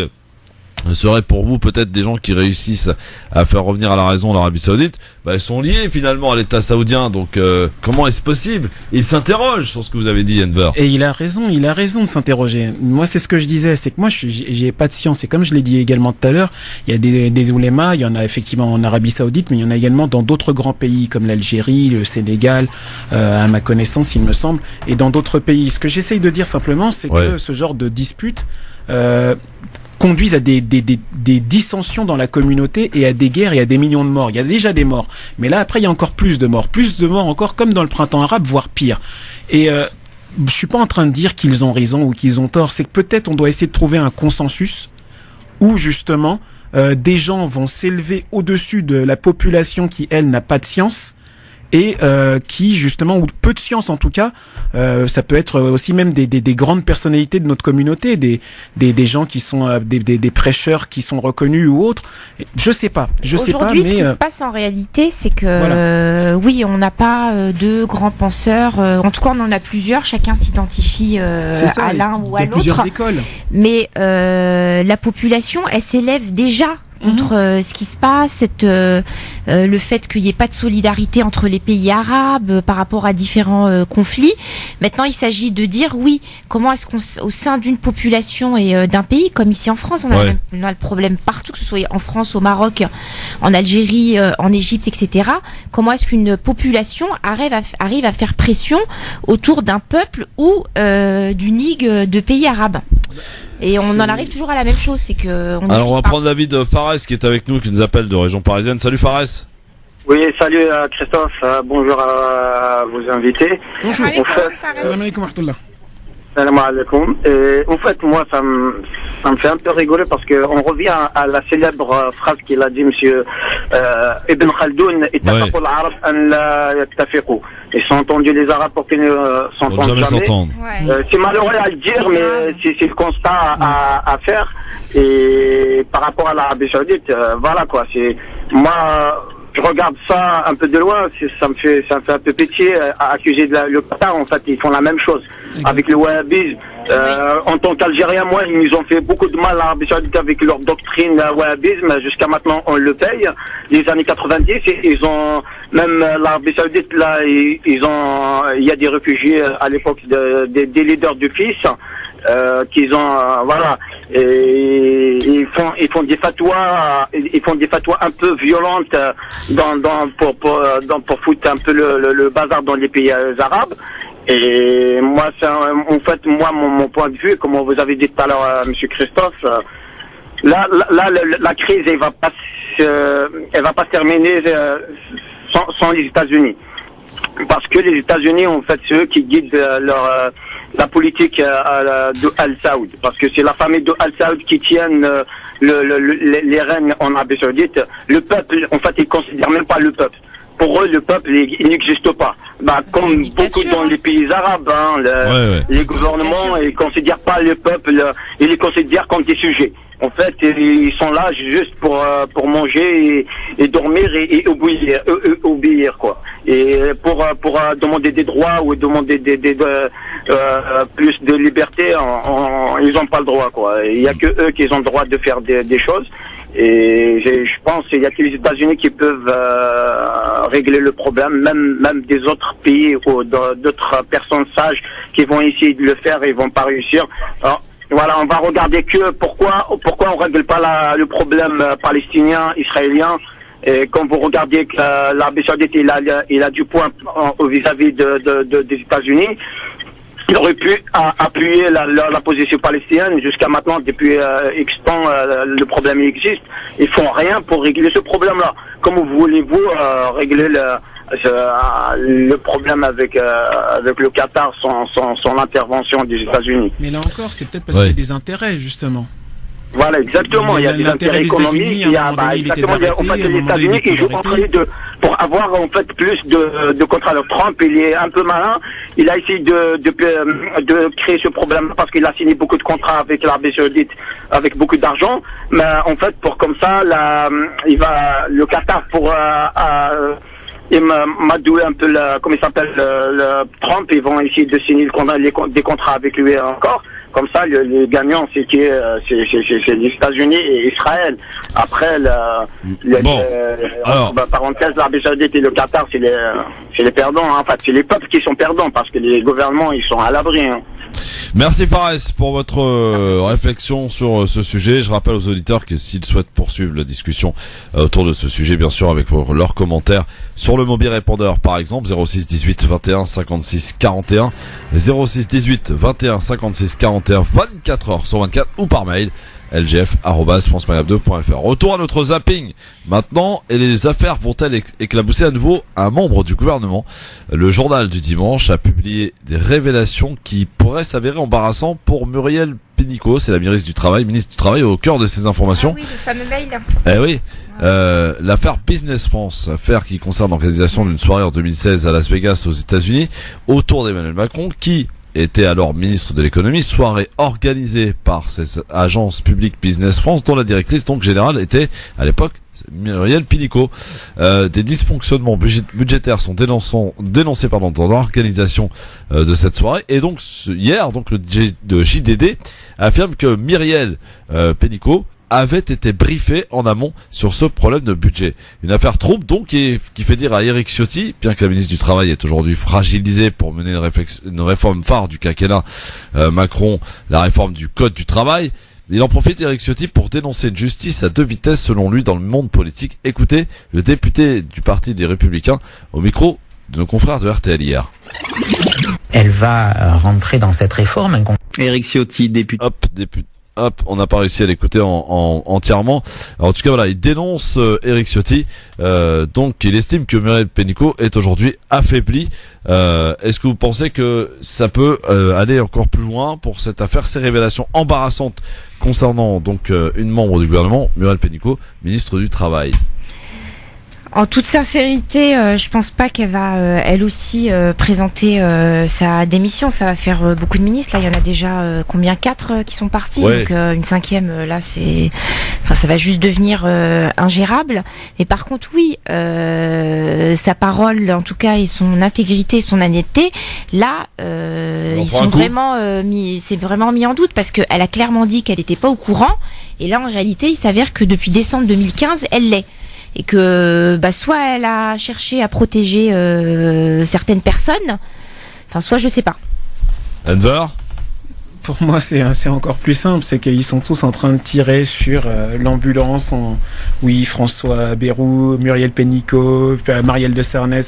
seraient pour vous peut-être des gens qui réussissent à faire revenir à la raison l'Arabie Saoudite, ils sont liés finalement à l'État saoudien. Donc comment est-ce possible? Il s'interroge sur ce que vous avez dit, Enver. Et il a raison de s'interroger. Moi, c'est ce que je disais, c'est que moi, j'ai pas de science. Et comme je l'ai dit également tout à l'heure, il y a des oulémas, il y en a effectivement en Arabie Saoudite, mais il y en a également dans d'autres grands pays comme l'Algérie, le Sénégal, à ma connaissance, il me semble, et dans d'autres pays. Ce que j'essaye de dire simplement, c'est que ce genre de dispute conduisent à des dissensions dans la communauté et à des guerres et à des millions de morts. Il y a déjà des morts. Mais là, après, il y a encore plus de morts encore comme dans le printemps arabe, voire pire. Et je suis pas en train de dire qu'ils ont raison ou qu'ils ont tort. C'est que peut-être on doit essayer de trouver un consensus où, justement, des gens vont s'élever au-dessus de la population qui, elle, n'a pas de science et qui justement, ou peu de science en tout cas, ça peut être aussi même des grandes personnalités de notre communauté, des gens qui sont des prêcheurs qui sont reconnus ou autres. Je sais pas, mais aujourd'hui, ce qui se passe en réalité, c'est que oui, on n'a pas de grands penseurs. En tout cas, on en a plusieurs. Chacun s'identifie à l'un ou à l'autre. Plusieurs écoles. Mais la population, elle s'élève déjà contre ce qui se passe, le fait qu'il n'y ait pas de solidarité entre les pays arabes par rapport à différents conflits. Maintenant, il s'agit de dire comment est-ce qu'au sein d'une population et d'un pays, comme ici en France, on a le problème partout, que ce soit en France, au Maroc, en Algérie, en Égypte, etc. Comment est-ce qu'une population arrive à faire pression autour d'un peuple ou d'une ligue de pays arabes? Et on en arrive toujours à la même chose, c'est que... Alors on va prendre l'avis de Fares qui est avec nous, qui nous appelle de région parisienne. Salut Fares. Oui, salut Christophe, bonjour à vos invités. Bonjour. Salam alaikum wa rahmatullah. Salam alaikum. En fait, moi, ça me fait un peu rigoler parce que on revient à la célèbre phrase qu'il a dit monsieur Ibn Khaldoun, ittafaqu al-arab an la yattafiqu. Ils sont entendus les Arabes pour qu'ils ne s'entendent jamais. C'est malheureux à le dire, mais c'est le constat à faire. Et par rapport à l'Arabie Saoudite, voilà quoi. Moi, je regarde ça un peu de loin. Ça me fait un peu pitié à accuser le Qatar. En fait, ils font la même chose avec le wahhabisme. En tant qu'Algérien, moi, ils nous ont fait beaucoup de mal à l'Arabie Saoudite avec leur doctrine wahhabisme. Jusqu'à maintenant, on le paye. Les années 90, ils ont même l'Arabie Saoudite là, il y a des réfugiés à l'époque des leaders du fils qu'ils ont voilà. Et ils font des fatwas, un peu violentes pour foutre un peu le bazar dans les pays arabes. Et moi, en fait, mon point de vue, comme vous avez dit tout à l'heure, monsieur Christophe, la crise, elle va pas se terminer sans les États-Unis. Parce que les États-Unis, en fait, c'est eux qui guident la politique de Al Saoud. Parce que c'est la famille de Al Saoud qui tiennent les rênes en Arabie Saoudite. Le peuple, en fait, ils considèrent même pas le peuple. Pour eux, le peuple, il n'existe pas. Comme beaucoup dans les pays arabes, les gouvernements, ils considèrent pas le peuple, ils les considèrent comme des sujets. En fait, ils sont là juste pour manger et dormir et obéir quoi. Et pour demander des droits ou demander plus de liberté, ils ont pas le droit quoi. Il y a que eux qui ont le droit de faire des choses. Et je pense qu'il y a que les États-Unis qui peuvent régler le problème, même des autres pays ou d'autres personnes sages qui vont essayer de le faire et ils vont pas réussir. Alors, voilà, on va regarder que pourquoi on règle pas le problème palestinien, israélien. Et quand vous regardez que l'Arabie Saoudite il a du poids vis-à-vis des États-Unis, il aurait pu appuyer la position palestinienne jusqu'à maintenant depuis X temps le problème existe. Ils font rien pour régler ce problème-là. Comment voulez-vous régler le problème avec le Qatar sans l'intervention des États-Unis? Mais là encore, c'est peut-être parce qu'il y a des intérêts justement. Voilà, exactement. Il y a des intérêts économiques. Il y a exactement. En fait, les États-Unis qui jouent entre les deux pour avoir en fait plus de contrats. Trump, il est un peu malin. Il a essayé de créer ce problème parce qu'il a signé beaucoup de contrats avec l'Arabie Saoudite avec beaucoup d'argent. Mais en fait, pour comme ça, le Qatar pour m'adouer un peu comment il s'appelle Trump, ils vont essayer de signer des contrats avec lui encore. Comme ça, les gagnants, c'est les États-Unis et Israël. Après, parenthèse, l'Arabie Saoudite et le Qatar, c'est les perdants. Hein. En fait, c'est les peuples qui sont perdants parce que les gouvernements, ils sont à l'abri. Hein. Merci Fares pour votre réflexion sur ce sujet. Je rappelle aux auditeurs que s'ils souhaitent poursuivre la discussion autour de ce sujet, bien sûr avec leurs commentaires sur le mobile répondeur par exemple 06 18 21 56 41 06 18 21 56 41 24 heures sur 24 ou par mail lgf@francemaghreb2.fr. Retour à notre zapping maintenant, et les affaires vont-elles éclabousser à nouveau un membre du gouvernement? Le journal du dimanche a publié des révélations qui pourraient s'avérer embarrassantes pour Muriel Pénicaud, c'est la ministre du Travail au cœur de ces informations. Ah oui, le fameux mail. Eh oui. L'affaire Business France, affaire qui concerne l'organisation d'une soirée en 2016 à Las Vegas aux États-Unis autour d'Emmanuel Macron, qui était alors ministre de l'économie, soirée organisée par ces agences publiques Business France, dont la directrice donc générale était à l'époque Muriel Pénicaud. Des dysfonctionnements budgétaires sont dénoncés dans l'organisation de cette soirée, et donc hier donc le JDD affirme que Muriel Pénicaud avait été briefé en amont sur ce problème de budget. Une affaire trouble donc qui fait dire à Éric Ciotti, bien que la ministre du Travail est aujourd'hui fragilisée pour mener une réforme phare du quinquennat Macron, la réforme du Code du travail, il en profite Éric Ciotti pour dénoncer une justice à deux vitesses selon lui dans le monde politique. Écoutez le député du Parti des Républicains au micro de nos confrères de RTL hier. Elle va rentrer dans cette réforme. Éric Ciotti, député. On n'a pas réussi à l'écouter entièrement. Alors, en tout cas, voilà, il dénonce Éric Ciotti. Donc, il estime que Muriel Pénicaud est aujourd'hui affaiblie. Est-ce que vous pensez que ça peut aller encore plus loin pour cette affaire, ces révélations embarrassantes concernant donc une membre du gouvernement, Muriel Pénicaud, ministre du Travail? En toute sincérité, je pense pas qu'elle va, elle aussi, présenter sa démission. Ça va faire beaucoup de ministres. Là, il y en a déjà combien, 4 qui sont partis. Ouais. Donc une 5e, là, ça va juste devenir ingérable. Mais par contre, oui, sa parole, en tout cas, et son intégrité, son honnêteté, là, ils sont vraiment c'est vraiment mis en doute parce qu'elle a clairement dit qu'elle n'était pas au courant. Et là, en réalité, il s'avère que depuis décembre 2015, elle l'est. Et que soit elle a cherché à protéger certaines personnes, soit je sais pas. Enver ? Pour moi, c'est encore plus simple, c'est qu'ils sont tous en train de tirer sur l'ambulance. Oui, François Bayrou, Muriel Pénicaud, Marielle de Sarnez.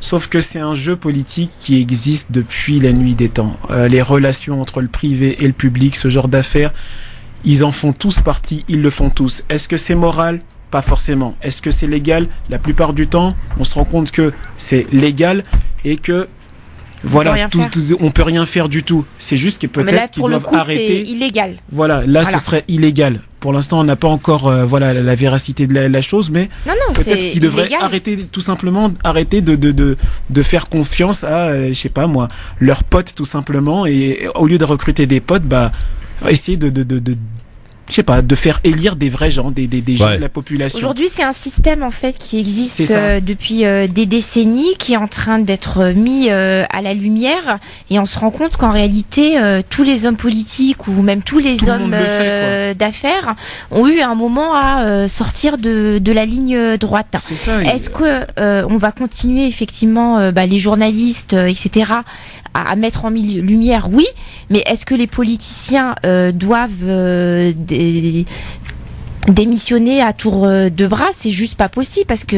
Sauf que c'est un jeu politique qui existe depuis la nuit des temps. Les relations entre le privé et le public, ce genre d'affaires, Ils en font tous partie, ils le font tous. Est-ce que c'est moral ? Pas forcément. Est-ce que c'est légal ? La plupart du temps, on se rend compte que c'est légal et que voilà, on peut rien faire du tout. C'est juste que peut-être qu'ils doivent arrêter. C'est illégal. Voilà, ce serait illégal. Pour l'instant, on n'a pas encore la véracité de la chose, mais peut-être qu'ils devraient arrêter, tout simplement arrêter de faire confiance à, je sais pas moi, leurs potes tout simplement, et au lieu de recruter des potes, essayer je sais pas, de faire élire des vrais gens, des gens de la population. Aujourd'hui, c'est un système en fait qui existe depuis des décennies, qui est en train d'être mis à la lumière, et on se rend compte qu'en réalité, tous les hommes politiques ou même tous les hommes d'affaires ont eu un moment à sortir de la ligne droite. C'est ça. Est-ce que on va continuer effectivement, les journalistes, etc., à mettre en lumière? Oui, mais est-ce que les politiciens doivent démissionner à tour de bras? C'est juste pas possible, parce que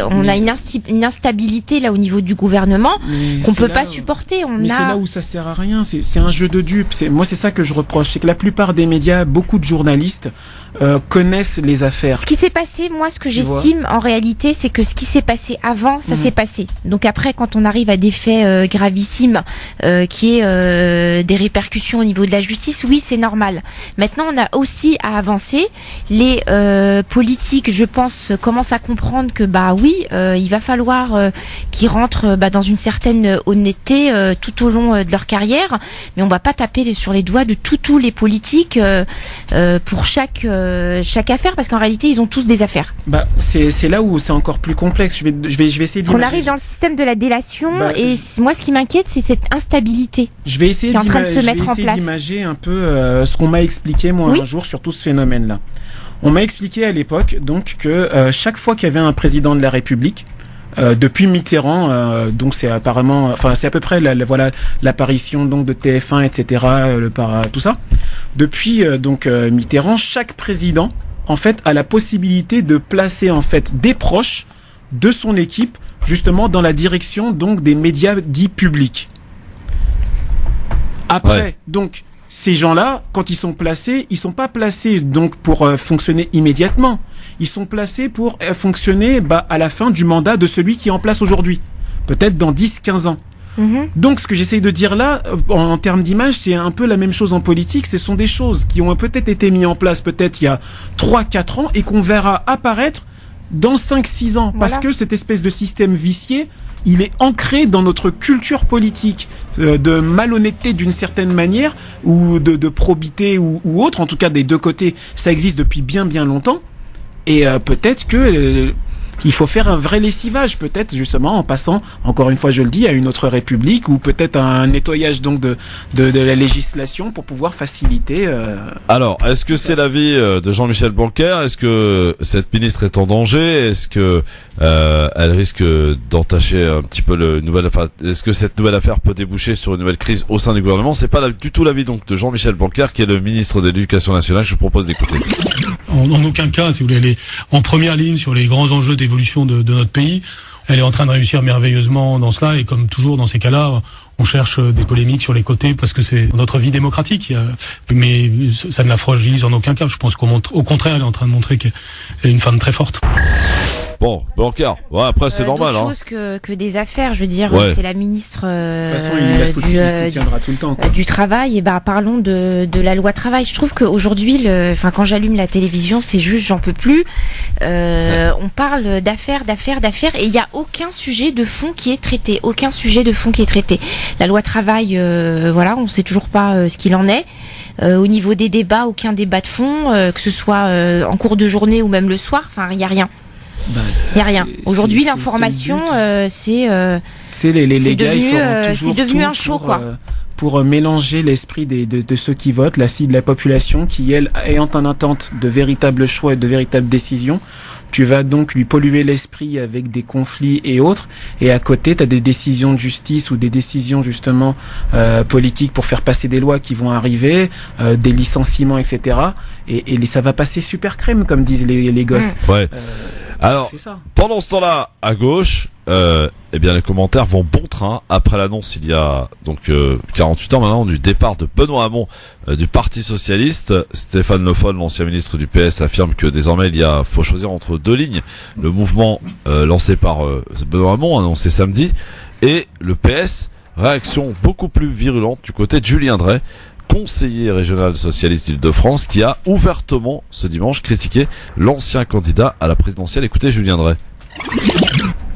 on a une instabilité là au niveau du gouvernement qu'on peut pas supporter. C'est là où ça sert à rien. C'est un jeu de dupes. Moi, c'est ça que je reproche, c'est que la plupart des médias, beaucoup de journalistes connaissent les affaires. Ce qui s'est passé, moi, ce que j'estime en réalité, c'est que ce qui s'est passé avant, ça s'est passé. Donc après, quand on arrive à des faits gravissimes, qui est des répercussions au niveau de la justice, oui, c'est normal. Maintenant, on a aussi à avancer. Les politiques, je pense, commencent à comprendre que il va falloir qu'ils rentrent dans une certaine honnêteté tout au long de leur carrière, mais on va pas taper sur les doigts de tous les politiques pour chaque affaire, parce qu'en réalité ils ont tous des affaires. C'est là où c'est encore plus complexe. Je vais essayer d'imaginer. On arrive dans le système de la délation, et moi ce qui m'inquiète, c'est cette instabilité. Je vais essayer d'imager un peu ce qu'on m'a expliqué moi un jour sur tout ce phénomène-là. On m'a expliqué à l'époque donc que chaque fois qu'il y avait un président de la République, depuis Mitterrand, donc c'est apparemment, c'est à peu près l'apparition donc de TF1, etc. Tout ça. Depuis Mitterrand, chaque président en fait a la possibilité de placer en fait des proches de son équipe justement dans la direction donc des médias dits publics. Après, donc ces gens-là, quand ils sont placés, ils sont pas placés donc pour fonctionner immédiatement. Ils sont placés pour fonctionner à la fin du mandat de celui qui est en place aujourd'hui. Peut-être dans 10-15 ans. Donc ce que j'essaye de dire là, en termes d'image, c'est un peu la même chose en politique. Ce sont des choses qui ont peut-être été mises en place peut-être il y a 3-4 ans et qu'on verra apparaître dans 5-6 ans. Parce que cette espèce de système vicié, il est ancré dans notre culture politique, de malhonnêteté d'une certaine manière, ou de probité ou autre. En tout cas, des deux côtés, ça existe depuis bien longtemps. Et peut-être que il faut faire un vrai lessivage, peut-être justement en passant, encore une fois je le dis, à une autre république, ou peut-être un nettoyage donc de la législation pour pouvoir faciliter. Alors, est-ce que c'est l'avis de Jean-Michel Blanquer? Est-ce que cette ministre est en danger? Est-ce que elle risque d'entacher un petit peu est-ce que cette nouvelle affaire peut déboucher sur une nouvelle crise au sein du gouvernement? C'est pas du tout l'avis donc de Jean-Michel Blanquer, qui est le ministre de l'Éducation nationale. Je vous propose d'écouter. En aucun cas, si vous voulez, elle est en première ligne sur les grands enjeux d'évolution de notre pays. Elle est en train de réussir merveilleusement dans cela, et comme toujours dans ces cas-là, on cherche des polémiques sur les côtés parce que c'est notre vie démocratique. Mais ça ne la fragilise en aucun cas. Je pense qu'au contraire, elle est en train de montrer qu'elle est une femme très forte. Bon, Blanquer, après c'est normal. Autre chose que des affaires, je veux dire, c'est la ministre de toute façon, il soutiendra tout le temps, quoi. Du travail. Et parlons de la loi travail. Je trouve qu'aujourd'hui, quand j'allume la télévision, c'est juste, j'en peux plus. On parle d'affaires, et il n'y a aucun sujet de fond qui est traité. Aucun sujet de fond qui est traité. La loi travail, on sait toujours pas ce qu'il en est. Au niveau des débats, aucun débat de fond, que ce soit en cours de journée ou même le soir. Il y a rien. Il n'y a rien. Aujourd'hui, l'information, c'est les gars, ils feront toujours c'est devenu un show, pour mélanger l'esprit de ceux qui votent, la cible de la population, qui, elle, ayant en attente de véritables choix et de véritables décisions. Tu vas donc lui polluer l'esprit avec des conflits et autres, et à côté tu as des décisions de justice ou des décisions justement politiques pour faire passer des lois qui vont arriver, des licenciements, etc. Et ça va passer super crème, comme disent les gosses. Alors, c'est ça. Pendant ce temps-là, à gauche, eh bien les commentaires vont bon train après l'annonce il y a donc 48 heures maintenant du départ de Benoît Hamon du Parti Socialiste. Stéphane Le Foll, l'ancien ministre du PS, affirme que désormais faut choisir entre deux lignes. Le mouvement lancé par Benoît Hamon, annoncé samedi, et le PS. Réaction beaucoup plus virulente du côté de Julien Drey, conseiller régional socialiste d'Île-de-France, qui a ouvertement ce dimanche critiqué l'ancien candidat à la présidentielle. Écoutez Julien Drey.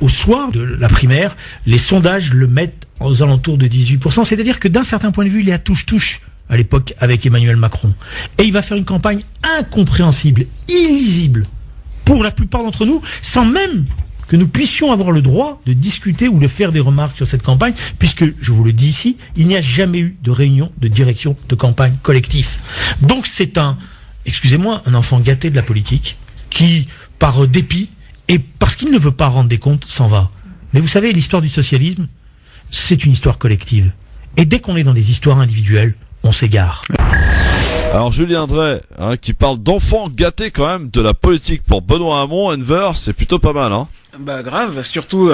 Au soir de la primaire, les sondages le mettent aux alentours de 18%, c'est-à-dire que d'un certain point de vue, il est à touche-touche à l'époque avec Emmanuel Macron. Et il va faire une campagne incompréhensible, illisible, pour la plupart d'entre nous, sans même que nous puissions avoir le droit de discuter ou de faire des remarques sur cette campagne, puisque, je vous le dis ici, il n'y a jamais eu de réunion de direction de campagne collectif. Donc c'est un enfant gâté de la politique, qui, par dépit, et parce qu'il ne veut pas rendre des comptes, s'en va. Mais vous savez, l'histoire du socialisme, c'est une histoire collective. Et dès qu'on est dans des histoires individuelles, on s'égare. Alors Julien Drey, qui parle d'enfants gâtés quand même de la politique pour Benoît Hamon, Enver, c'est plutôt pas mal, hein. Bah grave, surtout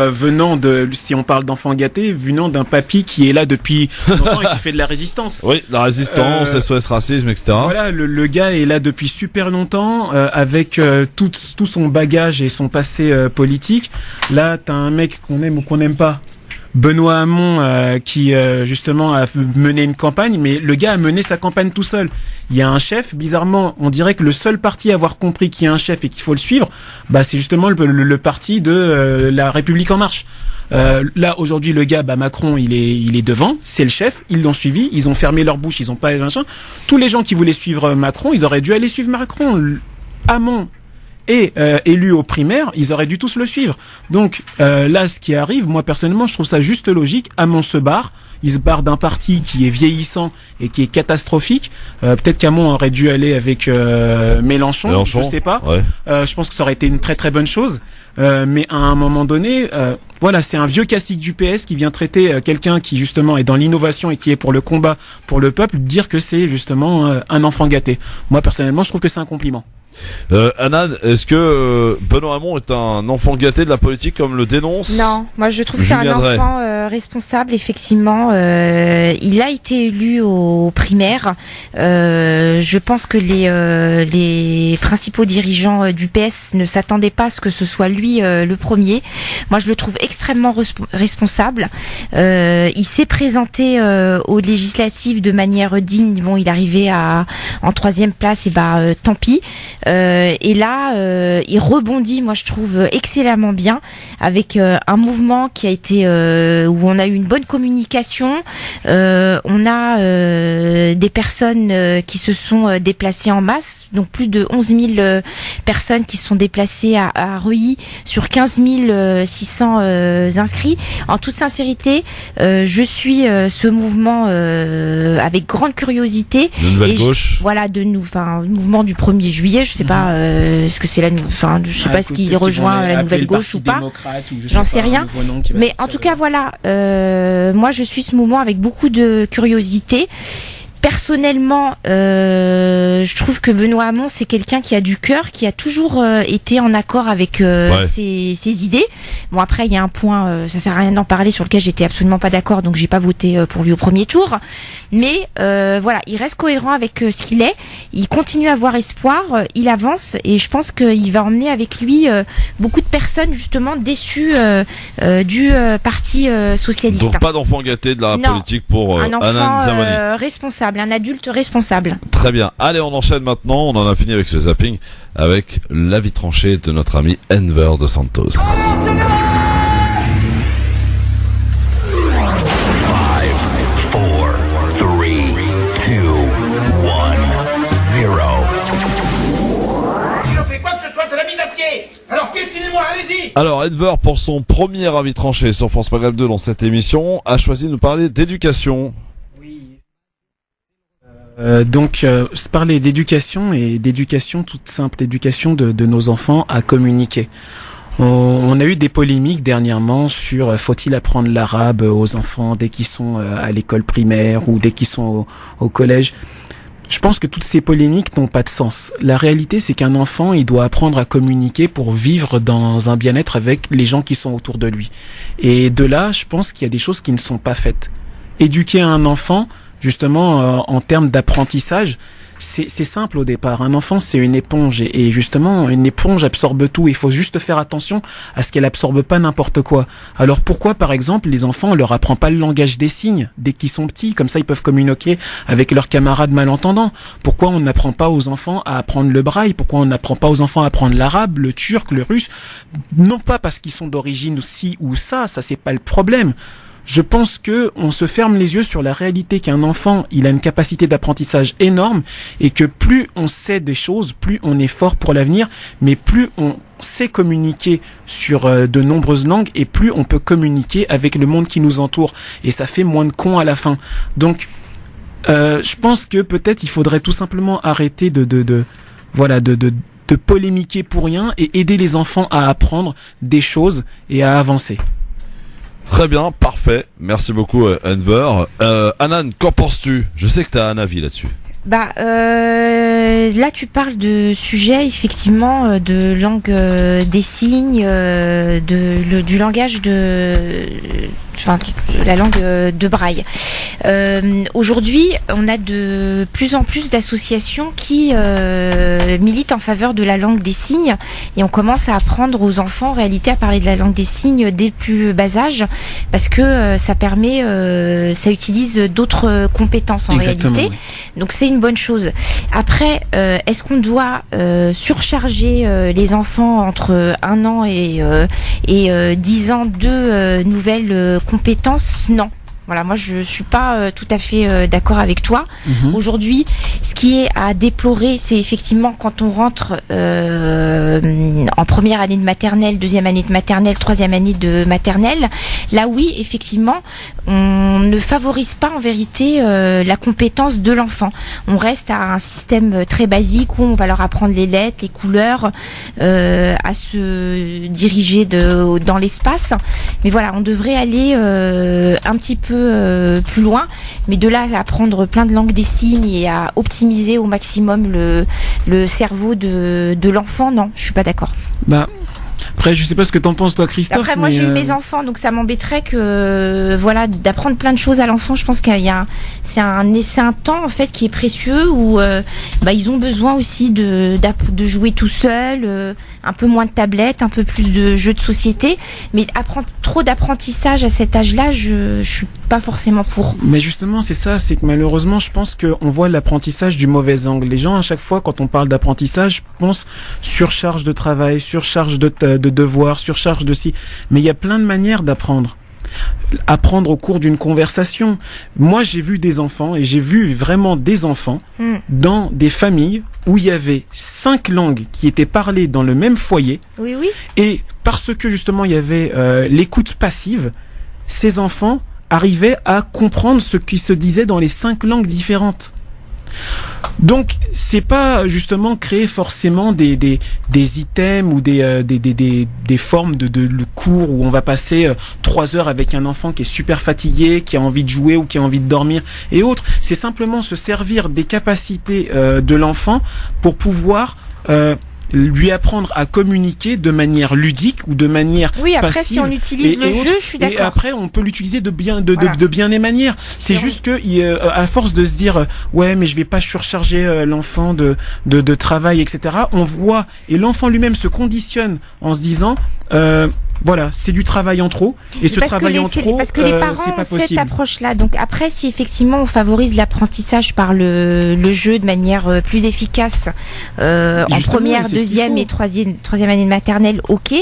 si on parle d'enfants gâtés, venant d'un papy qui est là depuis longtemps et qui fait de la résistance. Oui, la résistance, SOS racisme, etc. Voilà, le gars est là depuis super longtemps avec tout son bagage et son passé politique. Là, t'as un mec qu'on aime ou qu'on n'aime pas. Benoît Hamon qui justement a mené une campagne, mais le gars a mené sa campagne tout seul. Il y a un chef, bizarrement, on dirait que le seul parti à avoir compris qu'il y a un chef et qu'il faut le suivre, bah c'est justement le parti de la République en marche. Là aujourd'hui le gars, Macron, il est devant, c'est le chef, ils l'ont suivi, ils ont fermé leur bouche, ils ont pas machin. Tous les gens qui voulaient suivre Macron, ils auraient dû aller suivre Macron. Hamon et élu aux primaires, ils auraient dû tous le suivre. Donc là, ce qui arrive, moi personnellement, je trouve ça juste logique. Hamon se barre, il se barre d'un parti qui est vieillissant et qui est catastrophique. Peut-être qu'Hamon aurait dû aller avec Mélenchon, je sais pas. Ouais. Je pense que ça aurait été une très très bonne chose. Mais à un moment donné, voilà, c'est un vieux classique du PS qui vient traiter quelqu'un qui justement est dans l'innovation et qui est pour le combat pour le peuple, dire que c'est justement un enfant gâté. Moi personnellement, je trouve que c'est un compliment. Anna, est-ce que Benoît Hamon est un enfant gâté de la politique comme le dénonce? Non, moi je trouve que c'est un enfant responsable, effectivement. Il a été élu aux primaires. Je pense que les principaux dirigeants du PS ne s'attendaient pas à ce que ce soit lui le premier. Moi je le trouve extrêmement responsable. Il s'est présenté aux législatives de manière digne. Bon, il arrivait en 3e place, et tant pis. Et là, il rebondit, moi je trouve excellemment bien, avec un mouvement qui a été où on a eu une bonne communication. On a des personnes qui se sont déplacées en masse, donc plus de 11 000 personnes qui se sont déplacées à Reuilly sur 15 600 inscrits. En toute sincérité, je suis ce mouvement avec grande curiosité. De Nouvelle Gauche. Voilà, le mouvement du 1er juillet. Je sais pas, est-ce que c'est je sais pas ce qui rejoint la Nouvelle Gauche ou pas. J'en sais rien. Mais en tout cas, voilà, moi je suis ce mouvement avec beaucoup de curiosité. Personnellement, je trouve que Benoît Hamon, c'est quelqu'un qui a du cœur, qui a toujours été en accord avec ses idées. Bon, après, il y a un point, ça sert à rien d'en parler, sur lequel j'étais absolument pas d'accord, donc j'ai pas voté pour lui au premier tour. Mais voilà, il reste cohérent avec ce qu'il est. Il continue à avoir espoir, il avance, et je pense qu'il va emmener avec lui beaucoup de personnes justement déçues du Parti Socialiste. Donc pas d'enfant gâté de la politique pour Hanan Zamani. Responsable, un adulte responsable. Très bien. Allez, on enchaîne maintenant. On en a fini avec ce zapping, avec l'avis tranché de notre ami Enver Dos Santos. 5, 4, 3, 2, 1, 0. Si on fait quoi que ce soit, c'est la mise à pied. Alors piétinez-moi, allez-y. Alors Enver, pour son premier avis tranché sur France Maghreb 2 dans cette émission, a choisi de nous parler d'éducation. Donc parler d'éducation, et d'éducation toute simple, d'éducation de nos enfants à communiquer. On a eu des polémiques dernièrement sur faut-il apprendre l'arabe aux enfants dès qu'ils sont à l'école primaire ou dès qu'ils sont au collège. Je pense que toutes ces polémiques n'ont pas de sens. La réalité, c'est qu'un enfant, il doit apprendre à communiquer pour vivre dans un bien-être avec les gens qui sont autour de lui. Et de là, je pense qu'il y a des choses qui ne sont pas faites. Éduquer un enfant, justement, en termes d'apprentissage, c'est simple au départ. Un enfant, c'est une éponge et justement, une éponge absorbe tout. Il faut juste faire attention à ce qu'elle absorbe pas n'importe quoi. Alors pourquoi, par exemple, les enfants, on leur apprend pas le langage des signes dès qu'ils sont petits, comme ça ils peuvent communiquer avec leurs camarades malentendants? Pourquoi on n'apprend pas aux enfants à apprendre le braille? Pourquoi on n'apprend pas aux enfants à apprendre l'arabe, le turc, le russe? Non pas parce qu'ils sont d'origine ci ou ça c'est pas le problème. Je pense que on se ferme les yeux sur la réalité qu'un enfant, il a une capacité d'apprentissage énorme et que plus on sait des choses, plus on est fort pour l'avenir, mais plus on sait communiquer sur de nombreuses langues et plus on peut communiquer avec le monde qui nous entoure et ça fait moins de cons à la fin. Donc je pense que peut-être il faudrait tout simplement arrêter de polémiquer pour rien et aider les enfants à apprendre des choses et à avancer. Très bien, parfait. Merci beaucoup, Enver. Anan, qu'en penses-tu? Je sais que tu as un avis là-dessus. Là tu parles de sujet effectivement de langue des signes, du langage la langue de braille. Aujourd'hui, on a de plus en plus d'associations qui militent en faveur de la langue des signes et on commence à apprendre aux enfants en réalité à parler de la langue des signes dès le plus bas âge parce que ça permet, ça utilise d'autres compétences en Exactement, réalité. Oui. Donc c'est une bonne chose. Après, est-ce qu'on doit surcharger les enfants entre 1 an et 10 ans de nouvelles compétences? Non. Voilà, moi je suis pas tout à fait d'accord avec toi. Aujourd'hui, ce qui est à déplorer, c'est effectivement quand on rentre en première année de maternelle, deuxième année de maternelle, troisième année de maternelle. Là, oui, effectivement, on ne favorise pas en vérité la compétence de l'enfant. On reste à un système très basique où on va leur apprendre les lettres, les couleurs, à se diriger dans l'espace. Mais voilà, on devrait aller un petit peu plus loin, mais de là à apprendre plein de langues des signes et à optimiser au maximum le cerveau de l'enfant, non, je suis pas d'accord. Après, je sais pas ce que t'en penses toi, Christophe. Après, moi j'ai eu mes enfants, donc ça m'embêterait que d'apprendre plein de choses à l'enfant. Je pense qu'il y a c'est un temps en fait qui est précieux où ils ont besoin aussi de jouer tout seul, un peu moins de tablettes, un peu plus de jeux de société. Mais trop d'apprentissage à cet âge-là, je suis pas forcément pour. Mais justement, c'est ça, c'est que malheureusement, je pense qu'on voit l'apprentissage du mauvais angle. Les gens, à chaque fois, quand on parle d'apprentissage, pensent surcharge de travail, surcharge de devoirs, surcharge de ci. Mais il y a plein de manières d'apprendre. Apprendre au cours d'une conversation. Moi, j'ai vu des enfants, et j'ai vu vraiment des enfants dans des familles où il y avait 5 langues qui étaient parlées dans le même foyer. Oui, oui. Et parce que justement, il y avait l'écoute passive, ces enfants arrivaient à comprendre ce qui se disait dans les 5 langues différentes. Donc, c'est pas justement créer forcément des items ou des formes de cours où on va passer 3 heures avec un enfant qui est super fatigué, qui a envie de jouer ou qui a envie de dormir et autres. C'est simplement se servir des capacités de l'enfant pour pouvoir lui apprendre à communiquer de manière ludique ou de manière passive. Oui, après passive si on utilise le jeu, je suis d'accord. Et après on peut l'utiliser de bien des manières. C'est juste que à force de se dire ouais mais je vais pas surcharger l'enfant de travail, etc. On voit et l'enfant lui-même se conditionne en se disant voilà, c'est du travail en trop et ce travail en trop parce que les parents c'est pas ont possible. Cette approche-là. Donc après, si effectivement on favorise l'apprentissage par le jeu de manière plus efficace en première, deuxième et troisième année de maternelle, ok.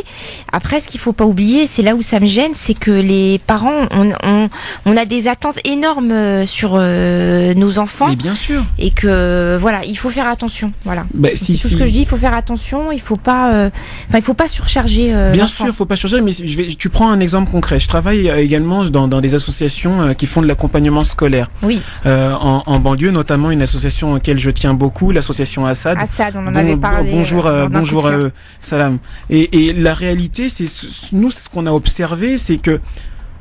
Après, ce qu'il faut pas oublier, c'est là où ça me gêne, c'est que les parents, on a des attentes énormes sur nos enfants. Mais bien sûr. Et que voilà, il faut faire attention. Voilà. C'est tout ce que je dis, il faut faire attention. Il faut pas surcharger. Bien sûr, il faut pas mais tu prends un exemple concret. Je travaille également dans des associations qui font de l'accompagnement scolaire. Oui. En banlieue, notamment une association auquel je tiens beaucoup, l'association Assad. Assad, on en avait parlé. Bonjour à eux. Salam. Et la réalité, c'est nous, ce qu'on a observé, c'est que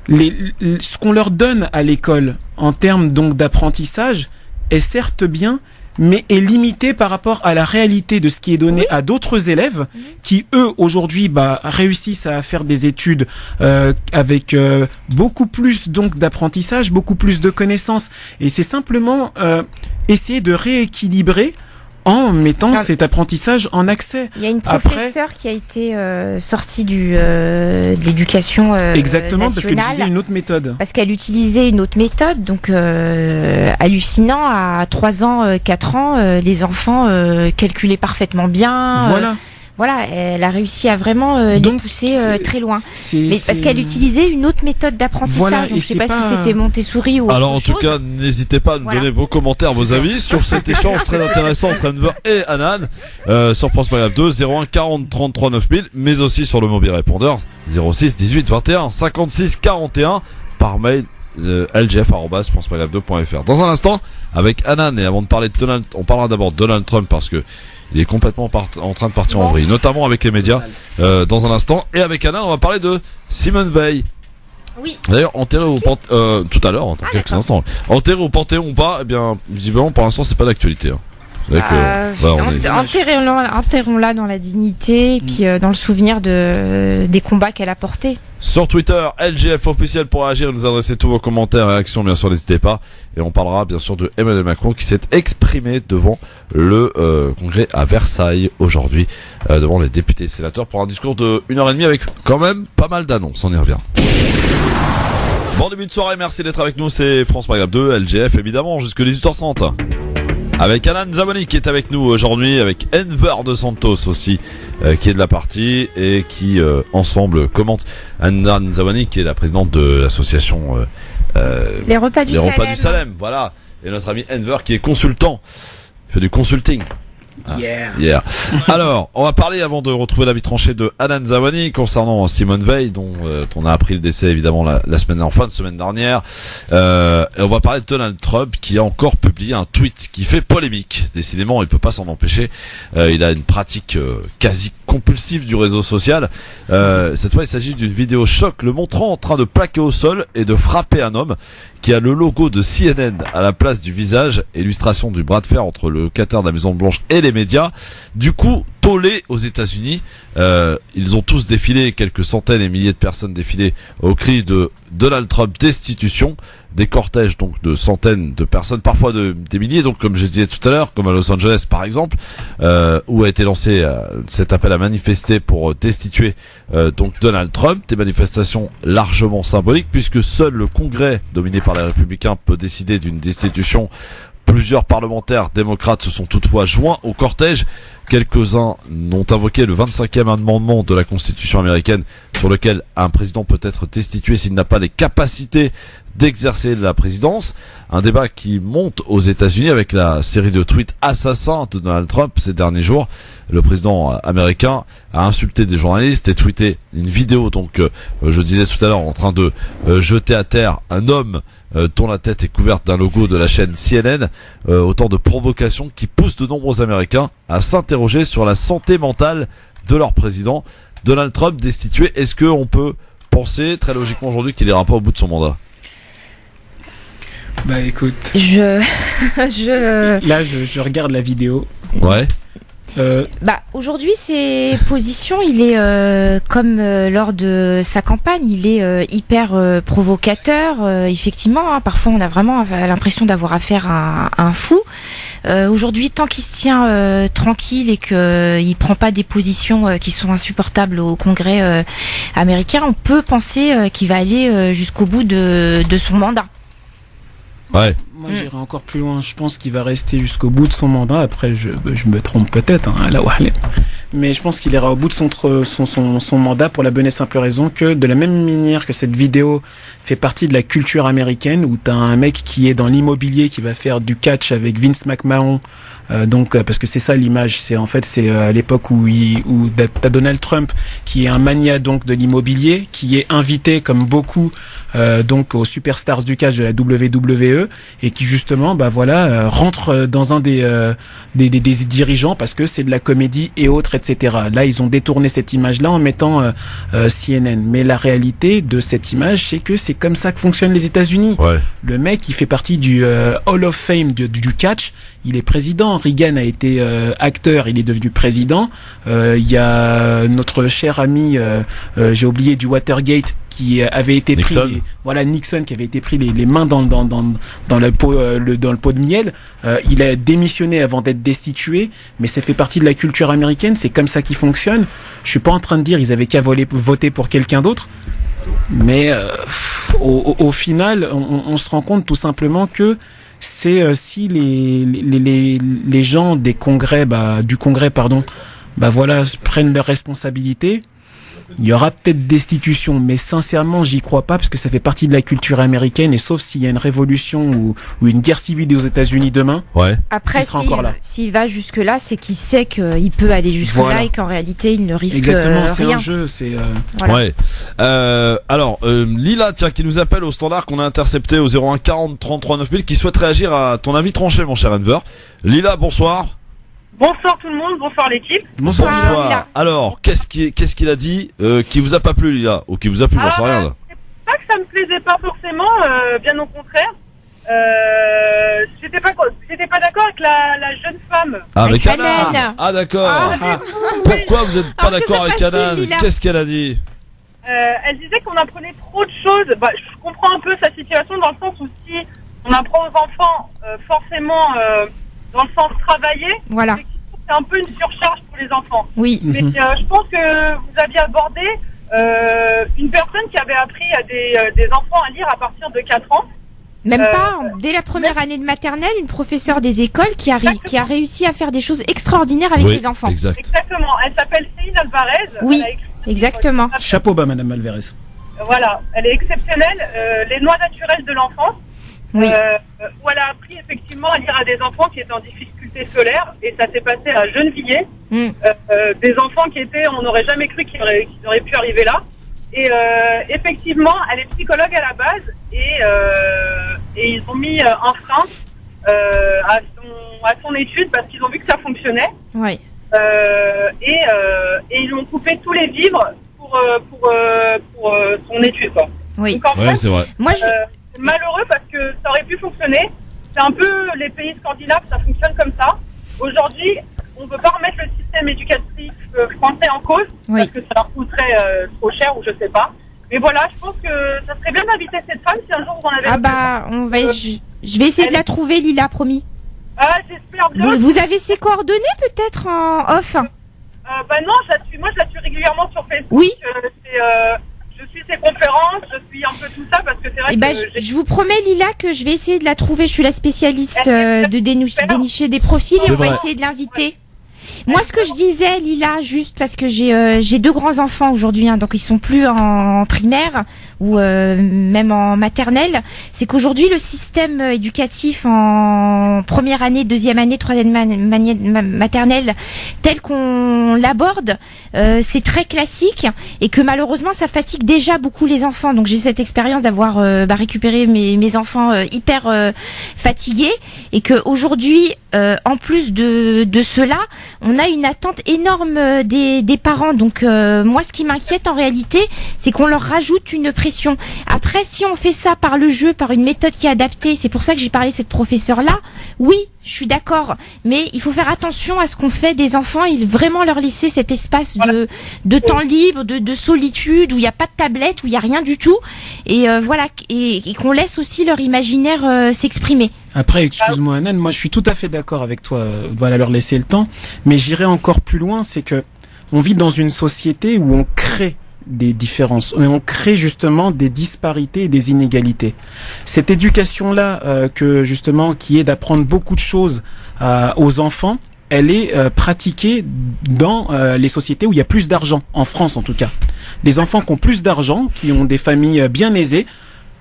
ce qu'on leur donne à l'école en termes donc d'apprentissage est certes bien, mais est limité par rapport à la réalité de ce qui est donné à d'autres élèves qui, eux, aujourd'hui, réussissent à faire des études avec beaucoup plus donc d'apprentissage, beaucoup plus de connaissances. Et c'est simplement essayer de rééquilibrer en mettant cet apprentissage en accès. Il y a une professeure qui a été sortie de l'éducation exactement, nationale, parce qu'elle utilisait une autre méthode. Parce qu'elle utilisait une autre méthode, donc hallucinant, à 3 ans, 4 ans, les enfants calculaient parfaitement bien. Voilà, elle a réussi à vraiment les pousser très loin. Parce qu'elle utilisait une autre méthode d'apprentissage. Donc je sais pas si c'était Montessori ou autre chose. Alors en tout cas, n'hésitez pas à nous donner vos commentaires, vos avis sur cet échange très intéressant entre Enver et Hanan sur France Maghreb 2, 01 40 33 9000, mais aussi sur le mobile répondeur 06 18 21 56 41 par mail lgf@francemaghreb2.fr. Dans un instant, avec Hanan, et avant de parler de Donald, on parlera d'abord de Donald Trump parce que il est complètement en train de partir en vrille, notamment avec les médias, dans un instant. Et avec Hanan, on va parler de Simone Veil. Oui. D'ailleurs, enterré au Panthéon, tout à l'heure, dans quelques instants. Enterré au Panthéon ou pas, eh bien, visiblement, pour l'instant, c'est pas d'actualité. Enterrons-la dans la dignité et puis dans le souvenir des combats qu'elle a portés. Sur Twitter, LGF officiel pour réagir, nous adresser tous vos commentaires et réactions, bien sûr, n'hésitez pas. Et on parlera bien sûr de Emmanuel Macron qui s'est exprimé devant le congrès à Versailles aujourd'hui, devant les députés et sénateurs pour un discours de 1h30 avec quand même pas mal d'annonces. On y revient. Bon début de soirée, merci d'être avec nous, c'est France Maghreb 2, LGF évidemment, jusque 18h30. Avec Hanan Zawani qui est avec nous aujourd'hui, avec Enver de Santos aussi, qui est de la partie et qui ensemble commente. Hanan Zawani qui est la présidente de l'association Les Repas du Salem, voilà. Et notre ami Enver qui est consultant, fait du consulting. Yeah. Alors, on va parler avant de retrouver l'avis tranché de Hanan Zawani concernant Simone Veil, dont on a appris le décès évidemment la semaine en fin de semaine dernière. Et on va parler de Donald Trump qui a encore publié un tweet qui fait polémique. Décidément, il peut pas s'en empêcher. Il a une pratique quasi compulsive du réseau social. Cette fois, il s'agit d'une vidéo choc le montrant en train de plaquer au sol et de frapper un homme qui a le logo de CNN à la place du visage, illustration du bras de fer entre le Qatar de la Maison Blanche et les médias. Du coup, tollé aux États-Unis, ils ont tous défilé, quelques centaines et milliers de personnes défilé au cri de Donald Trump destitution. Des cortèges donc de centaines de personnes, parfois des milliers, donc comme je disais tout à l'heure, comme à Los Angeles par exemple, où a été lancé cet appel à manifester pour destituer donc Donald Trump. Des manifestations largement symboliques puisque seul le Congrès, dominé par les Républicains, peut décider d'une destitution. Plusieurs parlementaires démocrates se sont toutefois joints au cortège. Quelques-uns ont invoqué le 25e amendement de la Constitution américaine sur lequel un président peut être destitué s'il n'a pas les capacités d'exercer la présidence. Un débat qui monte aux États-Unis avec la série de tweets assassins de Donald Trump ces derniers jours. Le président américain a insulté des journalistes et tweeté une vidéo, donc je disais tout à l'heure, en train de jeter à terre un homme dont la tête est couverte d'un logo de la chaîne CNN. Autant de provocations qui poussent de nombreux Américains à s'interroger sur la santé mentale de leur président. Donald Trump destitué, est-ce qu'on peut penser très logiquement aujourd'hui qu'il n'ira pas au bout de son mandat ? Bah écoute, Là, je regarde la vidéo. Ouais. Aujourd'hui, ses positions, il est comme lors de sa campagne, il est hyper provocateur. Effectivement, parfois on a vraiment l'impression d'avoir affaire à un fou. Aujourd'hui, tant qu'il se tient tranquille et qu'il prend pas des positions qui sont insupportables au Congrès américain, on peut penser qu'il va aller jusqu'au bout de son mandat. Ouais. Moi, j'irai encore plus loin. Je pense qu'il va rester jusqu'au bout de son mandat. Après, je me trompe peut-être, mais je pense qu'il ira au bout de son mandat pour la bonne et simple raison que, de la même manière que cette vidéo fait partie de la culture américaine, où t'as un mec qui est dans l'immobilier qui va faire du catch avec Vince McMahon. Parce que c'est ça l'image, c'est à l'époque où t'as Donald Trump qui est un mania donc de l'immobilier, qui est invité comme beaucoup donc aux superstars du catch de la WWE et qui justement rentre dans un des dirigeants parce que c'est de la comédie et autres, etc. etc. Là, ils ont détourné cette image-là en mettant CNN. Mais la réalité de cette image, c'est que c'est comme ça que fonctionnent les États-Unis. Ouais. Le mec, il fait partie du Hall of Fame du catch. Il est président. Reagan a été acteur, il est devenu président. Il y a notre cher ami, j'ai oublié, du Watergate, qui avait été Nixon. pris, Nixon, qui avait été pris les mains dans le pot de miel. Il a démissionné avant d'être destitué, mais ça fait partie de la culture américaine. C'est comme ça qu'il fonctionne. Je suis pas en train de dire ils avaient qu'à voter pour quelqu'un d'autre, mais au final, on se rend compte tout simplement que c'est si les gens du congrès prennent leurs responsabilités, il y aura peut-être destitution, mais sincèrement, j'y crois pas parce que ça fait partie de la culture américaine et sauf s'il y a une révolution ou une guerre civile aux États-Unis demain, après, il sera encore là. S'il va jusque-là, c'est qu'il sait qu'il peut aller jusque-là et qu'en réalité, il ne risque Exactement, c'est rien. un jeu, c'est Voilà. Ouais. Alors, Lila, tiens, qui nous appelle au standard qu'on a intercepté au 01 40 33 9000, qui souhaite réagir à ton avis tranché, mon cher Enver. Lila, bonsoir. Bonsoir tout le monde, bonsoir l'équipe. Bonsoir. Alors, qu'est-ce qu'il a dit qui vous a pas plu, Lila, ou qui vous a plu, j'en sais rien là. C'est pas que ça me plaisait pas forcément, bien au contraire. J'étais pas d'accord avec la jeune femme. Ah, avec Hanan. Ah, d'accord. Pourquoi vous êtes pas d'accord avec Hanan? Qu'est-ce qu'elle a dit? Elle disait qu'on apprenait trop de choses. Je comprends un peu sa situation dans le sens où si on apprend aux enfants forcément dans le sens travailler, voilà. C'est un peu une surcharge pour les enfants. Oui. Mais je pense que vous aviez abordé une personne qui avait appris à des enfants à lire à partir de 4 ans. Même pas, dès la première année de maternelle, une professeure des écoles qui a réussi à faire des choses extraordinaires avec les enfants. Exactement. Elle s'appelle Céline Alvarez. Oui, exactement. Chapeau bas, Madame Alvarez. Voilà, elle est exceptionnelle. Les lois naturelles de l'enfance. Oui. Où elle a appris effectivement à lire à des enfants qui étaient en difficulté scolaire, et ça s'est passé à Gennevilliers. Des enfants on n'aurait jamais cru qu'ils auraient pu arriver là. Et effectivement, elle est psychologue à la base, et ils ont mis un frein à son étude parce qu'ils ont vu que ça fonctionnait. Oui. Et ils ont coupé tous les livres pour son étude, quoi. Oui. Donc, en fait, c'est vrai. Moi, c'est malheureux parce que ça aurait pu fonctionner. C'est un peu les pays scandinaves, ça fonctionne comme ça. Aujourd'hui, on ne peut pas remettre le système éducatif français en cause parce que ça leur coûterait trop cher ou je sais pas. Mais voilà, je pense que ça serait bien d'inviter cette femme si un jour vous en avez. Je vais essayer de la trouver, Lila, promis. Ah, j'espère bien. Vous avez ses coordonnées peut-être en off? Non, je la suis régulièrement sur Facebook. Oui. Je suis ses conférences, je suis un peu tout ça parce que c'est vrai que je vous promets, Lila, que je vais essayer de la trouver. Je suis la spécialiste de dénicher des profils et on va essayer de l'inviter. Moi, ce que je disais, Lila, juste parce que j'ai 2 grands enfants aujourd'hui, donc ils sont plus en primaire ou même en maternelle, c'est qu'aujourd'hui le système éducatif en première année, deuxième année, troisième année maternelle, tel qu'on l'aborde, c'est très classique et que malheureusement ça fatigue déjà beaucoup les enfants. Donc j'ai cette expérience d'avoir récupéré mes enfants hyper fatigués et que aujourd'hui, en plus de cela, on a une attente énorme des parents. Donc moi, ce qui m'inquiète en réalité, c'est qu'on leur rajoute une pression. Après, si on fait ça par le jeu, par une méthode qui est adaptée, c'est pour ça que j'ai parlé de cette professeure-là, oui, je suis d'accord, mais il faut faire attention à ce qu'on fait des enfants et vraiment leur laisser cet espace de temps libre, de solitude, où il n'y a pas de tablette, où il n'y a rien du tout, et voilà, et qu'on laisse aussi leur imaginaire s'exprimer. Après, excuse-moi, Hanan, moi je suis tout à fait d'accord avec toi, voilà, leur laisser le temps, mais j'irai encore plus loin, c'est que on vit dans une société où on crée des différences, on crée justement des disparités et des inégalités. Cette éducation-là, qui est d'apprendre beaucoup de choses aux enfants, elle est pratiquée dans les sociétés où il y a plus d'argent, en France en tout cas. Les enfants qui ont plus d'argent, qui ont des familles bien aisées,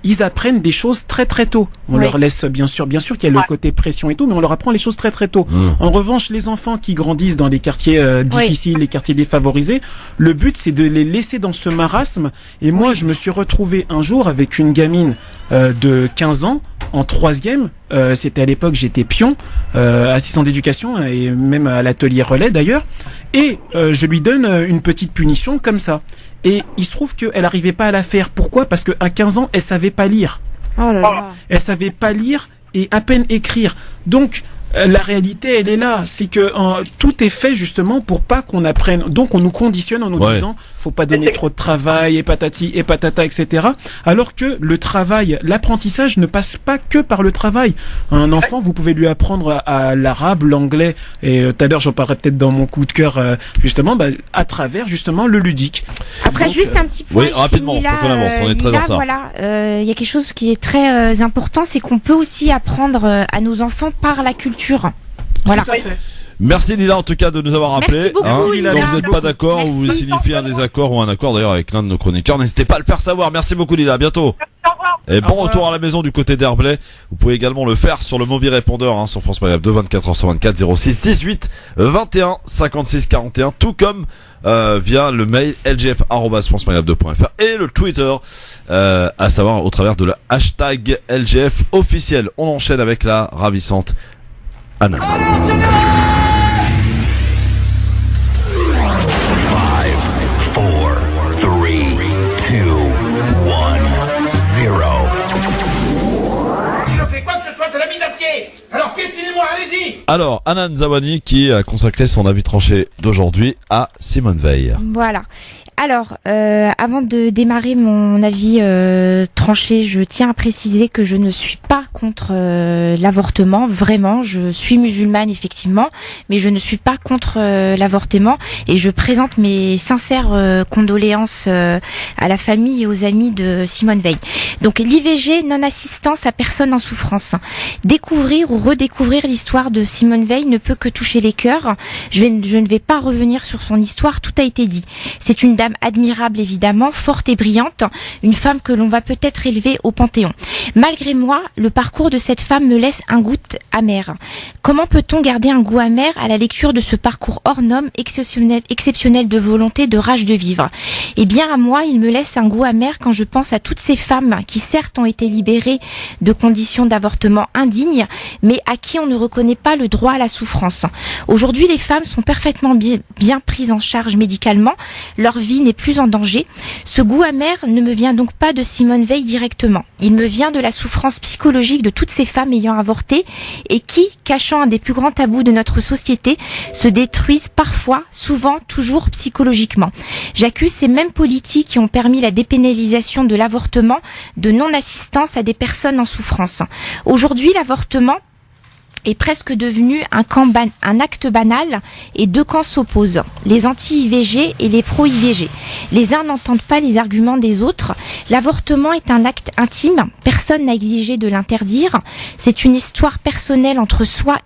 ils apprennent des choses très très tôt. On leur laisse bien sûr qu'il y a le côté pression et tout, mais on leur apprend les choses très très tôt. En revanche, les enfants qui grandissent dans les quartiers difficiles, les quartiers défavorisés, le but c'est de les laisser dans ce marasme. Et moi, je me suis retrouvé un jour avec une gamine de 15 ans en 3e, c'était à l'époque, j'étais pion, assistant d'éducation et même à l'atelier relais d'ailleurs, et je lui donne une petite punition comme ça. Et il se trouve qu'elle n'arrivait pas à la faire. Pourquoi ? Parce qu'à 15 ans, elle savait pas lire. Oh là là. Elle savait pas lire et à peine écrire. Donc la réalité, elle est là. C'est que tout est fait justement pour pas qu'on apprenne. Donc on nous conditionne en nous disant faut pas donner trop de travail et patati et patata, etc. Alors que le travail, l'apprentissage ne passe pas que par le travail. Un enfant, vous pouvez lui apprendre à l'arabe, l'anglais, et tout à l'heure j'en parlerai peut-être dans mon coup de cœur justement, à travers justement le ludique. Après, donc, juste un petit point. Oui, rapidement, faut qu'on avance, on est très en retard. Voilà, il y a quelque chose qui est très important, c'est qu'on peut aussi apprendre à nos enfants par la culture. Voilà. Tout à fait. Merci Lila en tout cas de nous avoir rappelé. Merci beaucoup, Lila. Quand vous n'êtes pas d'accord ou vous signifiez un désaccord ou un accord d'ailleurs avec l'un de nos chroniqueurs, n'hésitez pas à le faire savoir. Merci beaucoup Lila, à bientôt. Et bon retour à la maison du côté d'Herblay. Vous pouvez également le faire sur le mobile répondeur sur France Maghreb 2 24h24 06 18 21 56 41, tout comme via le mail lgf@francemaghreb2.fr et le Twitter, à savoir au travers de la hashtag LGF officiel. On enchaîne avec la ravissante Anna. 5, 4, 3, 2, 1, 0. Si je fais quoi que ce soit, c'est la mise à pied. Alors piétinez-moi, allez-y. Alors, Hanan Zawani qui a consacré son avis tranché d'aujourd'hui à Simone Veil. Voilà. Alors, avant de démarrer mon avis tranché, je tiens à préciser que je ne suis pas contre l'avortement. Vraiment, je suis musulmane effectivement, mais je ne suis pas contre l'avortement et je présente mes sincères condoléances à la famille et aux amis de Simone Veil. Donc, l'IVG, non-assistance à personne en souffrance. Découvrir ou redécouvrir l'histoire de Simone Veil ne peut que toucher les cœurs. Je ne vais pas revenir sur son histoire, tout a été dit. C'est une dame admirable évidemment, forte et brillante, une femme que l'on va peut-être élever au Panthéon. Malgré moi, le parcours de cette femme me laisse un goût amer. Comment peut-on garder un goût amer à la lecture de ce parcours hors norme, exceptionnel de volonté, de rage de vivre ? Eh bien, à moi, il me laisse un goût amer quand je pense à toutes ces femmes qui certes ont été libérées de conditions d'avortement indignes, mais à qui on ne reconnaît pas le droit à la souffrance. Aujourd'hui, les femmes sont parfaitement bien prises en charge médicalement, leur vie n'est plus en danger. Ce goût amer ne me vient donc pas de Simone Veil directement. Il me vient de la souffrance psychologique de toutes ces femmes ayant avorté et qui, cachant un des plus grands tabous de notre société, se détruisent parfois, souvent, toujours psychologiquement. J'accuse ces mêmes politiques qui ont permis la dépénalisation de l'avortement de non-assistance à des personnes en souffrance. Aujourd'hui, l'avortement est presque devenu un acte banal et deux camps s'opposent, les anti-IVG et les pro-IVG. Les uns n'entendent pas les arguments des autres. L'avortement est un acte intime, personne n'a exigé de l'interdire. C'est une histoire personnelle entre soi,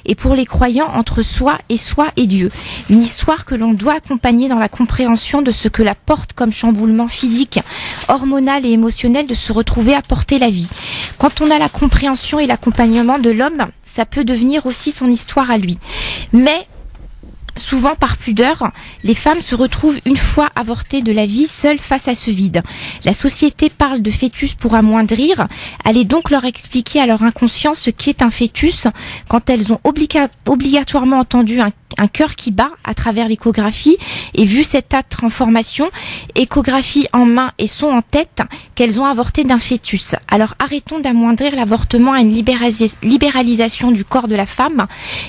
et pour les croyants entre soi et Dieu. Une histoire que l'on doit accompagner dans la compréhension de ce que la porte comme chamboulement physique, hormonal et émotionnel de se retrouver à porter la vie. Quand on a la compréhension et l'accompagnement de l'homme, ça peut devenir aussi son histoire à lui. Mais souvent par pudeur, les femmes se retrouvent une fois avortées de la vie seules face à ce vide. La société parle de fœtus pour amoindrir. Allez donc leur expliquer à leur inconscient ce qu'est un fœtus quand elles ont obligatoirement entendu un cœur qui bat à travers l'échographie et vu cet acte en formation, échographie en main et son en tête, qu'elles ont avorté d'un fœtus. Alors arrêtons d'amoindrir l'avortement à une libéralisation du corps de la femme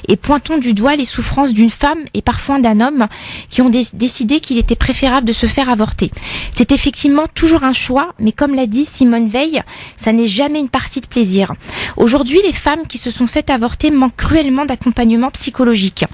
et pointons du doigt les souffrances d'une femme et parfois d'un homme qui ont décidé qu'il était préférable de se faire avorter. C'est effectivement toujours un choix, mais comme l'a dit Simone Veil, ça n'est jamais une partie de plaisir. Aujourd'hui, les femmes qui se sont faites avorter manquent cruellement d'accompagnement psychologique.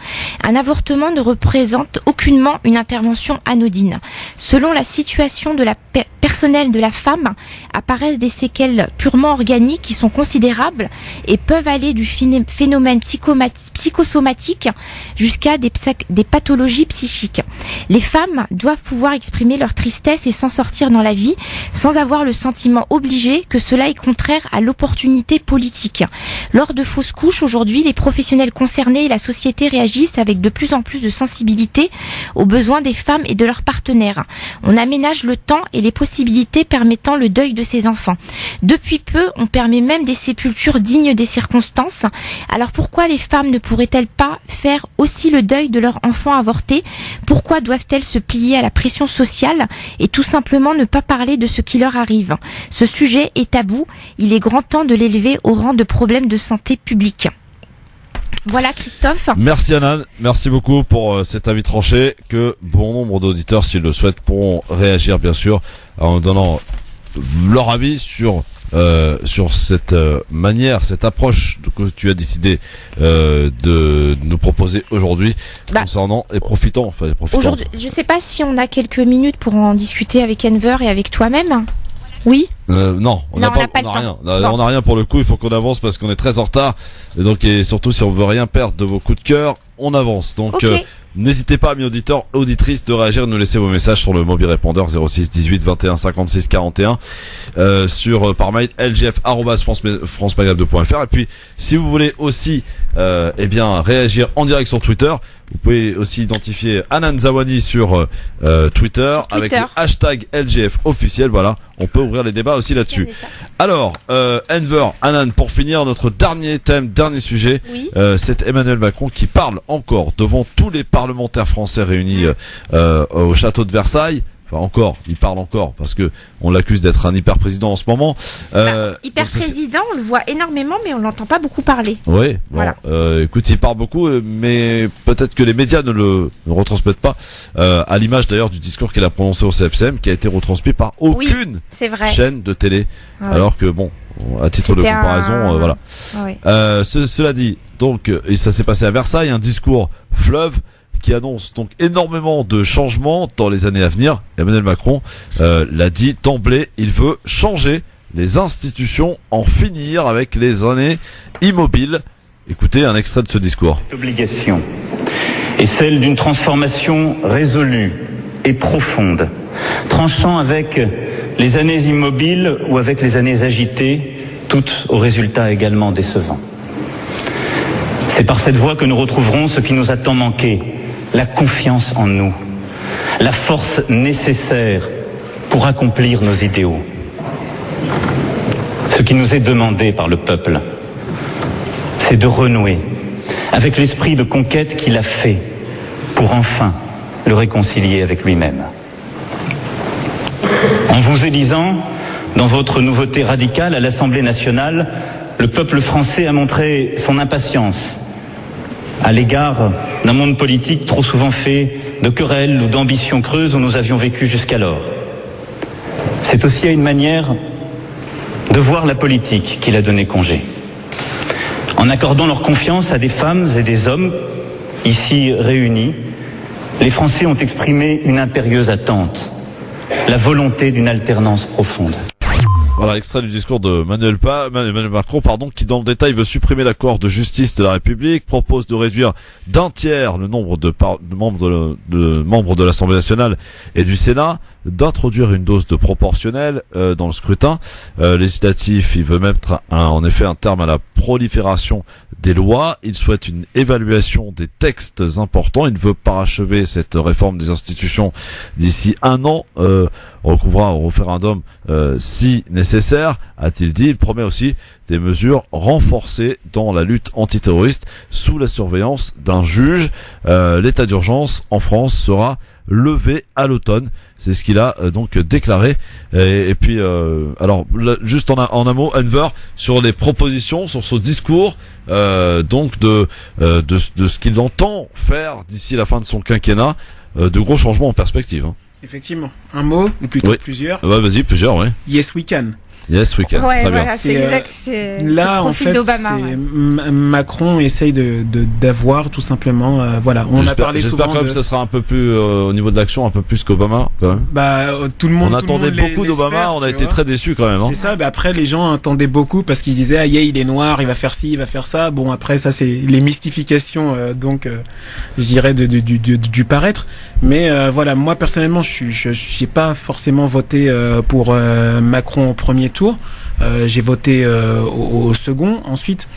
Un avortement ne représente aucunement une intervention anodine. Selon la situation de la personnelle de la femme, apparaissent des séquelles purement organiques qui sont considérables et peuvent aller du phénomène psychosomatique jusqu'à des des pathologies psychiques. Les femmes doivent pouvoir exprimer leur tristesse et s'en sortir dans la vie sans avoir le sentiment obligé que cela est contraire à l'opportunité politique. Lors de fausses couches, aujourd'hui, les professionnels concernés et la société réagissent avec de plus en plus de sensibilité aux besoins des femmes et de leurs partenaires. On aménage le temps et les possibilités permettant le deuil de ces enfants. Depuis peu, on permet même des sépultures dignes des circonstances. Alors pourquoi les femmes ne pourraient-elles pas faire aussi le deuil de leur enfant avorté? Pourquoi doivent-elles se plier à la pression sociale et tout simplement ne pas parler de ce qui leur arrive? Ce sujet est tabou. Il est grand temps de l'élever au rang de problème de santé publique. Voilà Christophe. Merci Anan, merci beaucoup pour cet avis tranché que bon nombre d'auditeurs, s'ils le souhaitent, pourront réagir bien sûr en donnant leur avis sur cette manière, cette approche que tu as décidé de nous proposer aujourd'hui concernant et profitant. Aujourd'hui, je sais pas si on a quelques minutes pour en discuter avec Enver et avec toi-même. Oui. Non, on n'a rien. On n'a rien pour le coup. Il faut qu'on avance parce qu'on est très en retard. Et donc, et surtout, si on veut rien perdre de vos coups de cœur, on avance. Donc, n'hésitez pas, amis auditeurs, auditrices, de réagir, de nous laisser vos messages sur le mobile répondeur 06 18 21 56 41 par mail lgf@francemaghreb2.fr. Et puis, si vous voulez aussi, réagir en direct sur Twitter, vous pouvez aussi identifier Anan Zawani sur Twitter avec le hashtag LGF officiel. Voilà, on peut ouvrir les débats aussi là-dessus. Alors, Enver, Anan, pour finir notre dernier thème, dernier sujet, c'est Emmanuel Macron qui parle encore devant tous les parlementaires français réunis au château de Versailles. Enfin, encore, il parle encore parce que on l'accuse d'être un hyper président en ce moment. Hyper président, on le voit énormément, mais on l'entend pas beaucoup parler. Oui, bon, voilà. Écoute, il parle beaucoup, mais peut-être que les médias ne le retransmettent pas. À l'image d'ailleurs du discours qu'il a prononcé au CFCM, qui a été retransmis par aucune chaîne de télé, alors que bon, à titre de comparaison, voilà. Cela dit, donc, et ça s'est passé à Versailles, un discours fleuve qui annonce donc énormément de changements dans les années à venir. Emmanuel Macron l'a dit d'emblée, il veut changer les institutions, en finir avec les années immobiles. Écoutez un extrait de ce discours. L'obligation est celle d'une transformation résolue et profonde, tranchant avec les années immobiles ou avec les années agitées, toutes aux résultats également décevants. C'est par cette voie que nous retrouverons ce qui nous a tant manqué, la confiance en nous, la force nécessaire pour accomplir nos idéaux. Ce qui nous est demandé par le peuple, c'est de renouer avec l'esprit de conquête qu'il a fait pour enfin le réconcilier avec lui-même. En vous élisant dans votre nouveauté radicale à l'Assemblée nationale, le peuple français a montré son impatience à l'égard d'un monde politique trop souvent fait de querelles ou d'ambitions creuses où nous avions vécu jusqu'alors. C'est aussi une manière de voir la politique qu'il a donné congé. En accordant leur confiance à des femmes et des hommes ici réunis, les Français ont exprimé une impérieuse attente, la volonté d'une alternance profonde. Voilà, extrait du discours de Emmanuel Macron, qui dans le détail veut supprimer la Cour de justice de la République, propose de réduire d'un tiers le nombre de membres de l'Assemblée nationale et du Sénat, d'introduire une dose de proportionnel dans le scrutin législatif. Il veut mettre en effet un terme à la prolifération des lois. Il souhaite une évaluation des textes importants. Il veut parachever cette réforme des institutions d'ici un an. On recouvrira au référendum si nécessaire, a-t-il dit. Il promet aussi des mesures renforcées dans la lutte antiterroriste sous la surveillance d'un juge. L'état d'urgence en France sera levé à l'automne. C'est ce qu'il a donc déclaré. Et puis, alors, juste en un mot, Enver, sur les propositions, sur ce discours, donc de ce qu'il entend faire d'ici la fin de son quinquennat, de gros changements en perspective. Hein. Effectivement. Un mot, ou plutôt plusieurs. Ouais, vas-y, plusieurs, ouais. Yes, we can. Yes, week-end. Ouais, très voilà, bien. c'est exact. C'est là, le en profil fait, d'Obama. Macron essaye d'avoir tout simplement. Voilà, on a parlé souvent. J'espère quand même que ça sera un peu plus au niveau de l'action, un peu plus qu'Obama quand même. Bah, tout le monde. On attendait beaucoup d'Obama, on a été très déçus quand même. C'est ça. Bah après, les gens attendaient beaucoup parce qu'ils disaient ah il est noir, il va faire ci, il va faire ça. Bon après ça c'est les mystifications je dirais du paraître. Mais voilà, moi personnellement, j'ai pas forcément voté pour Macron au premier tour. J'ai voté au second. Ensuite,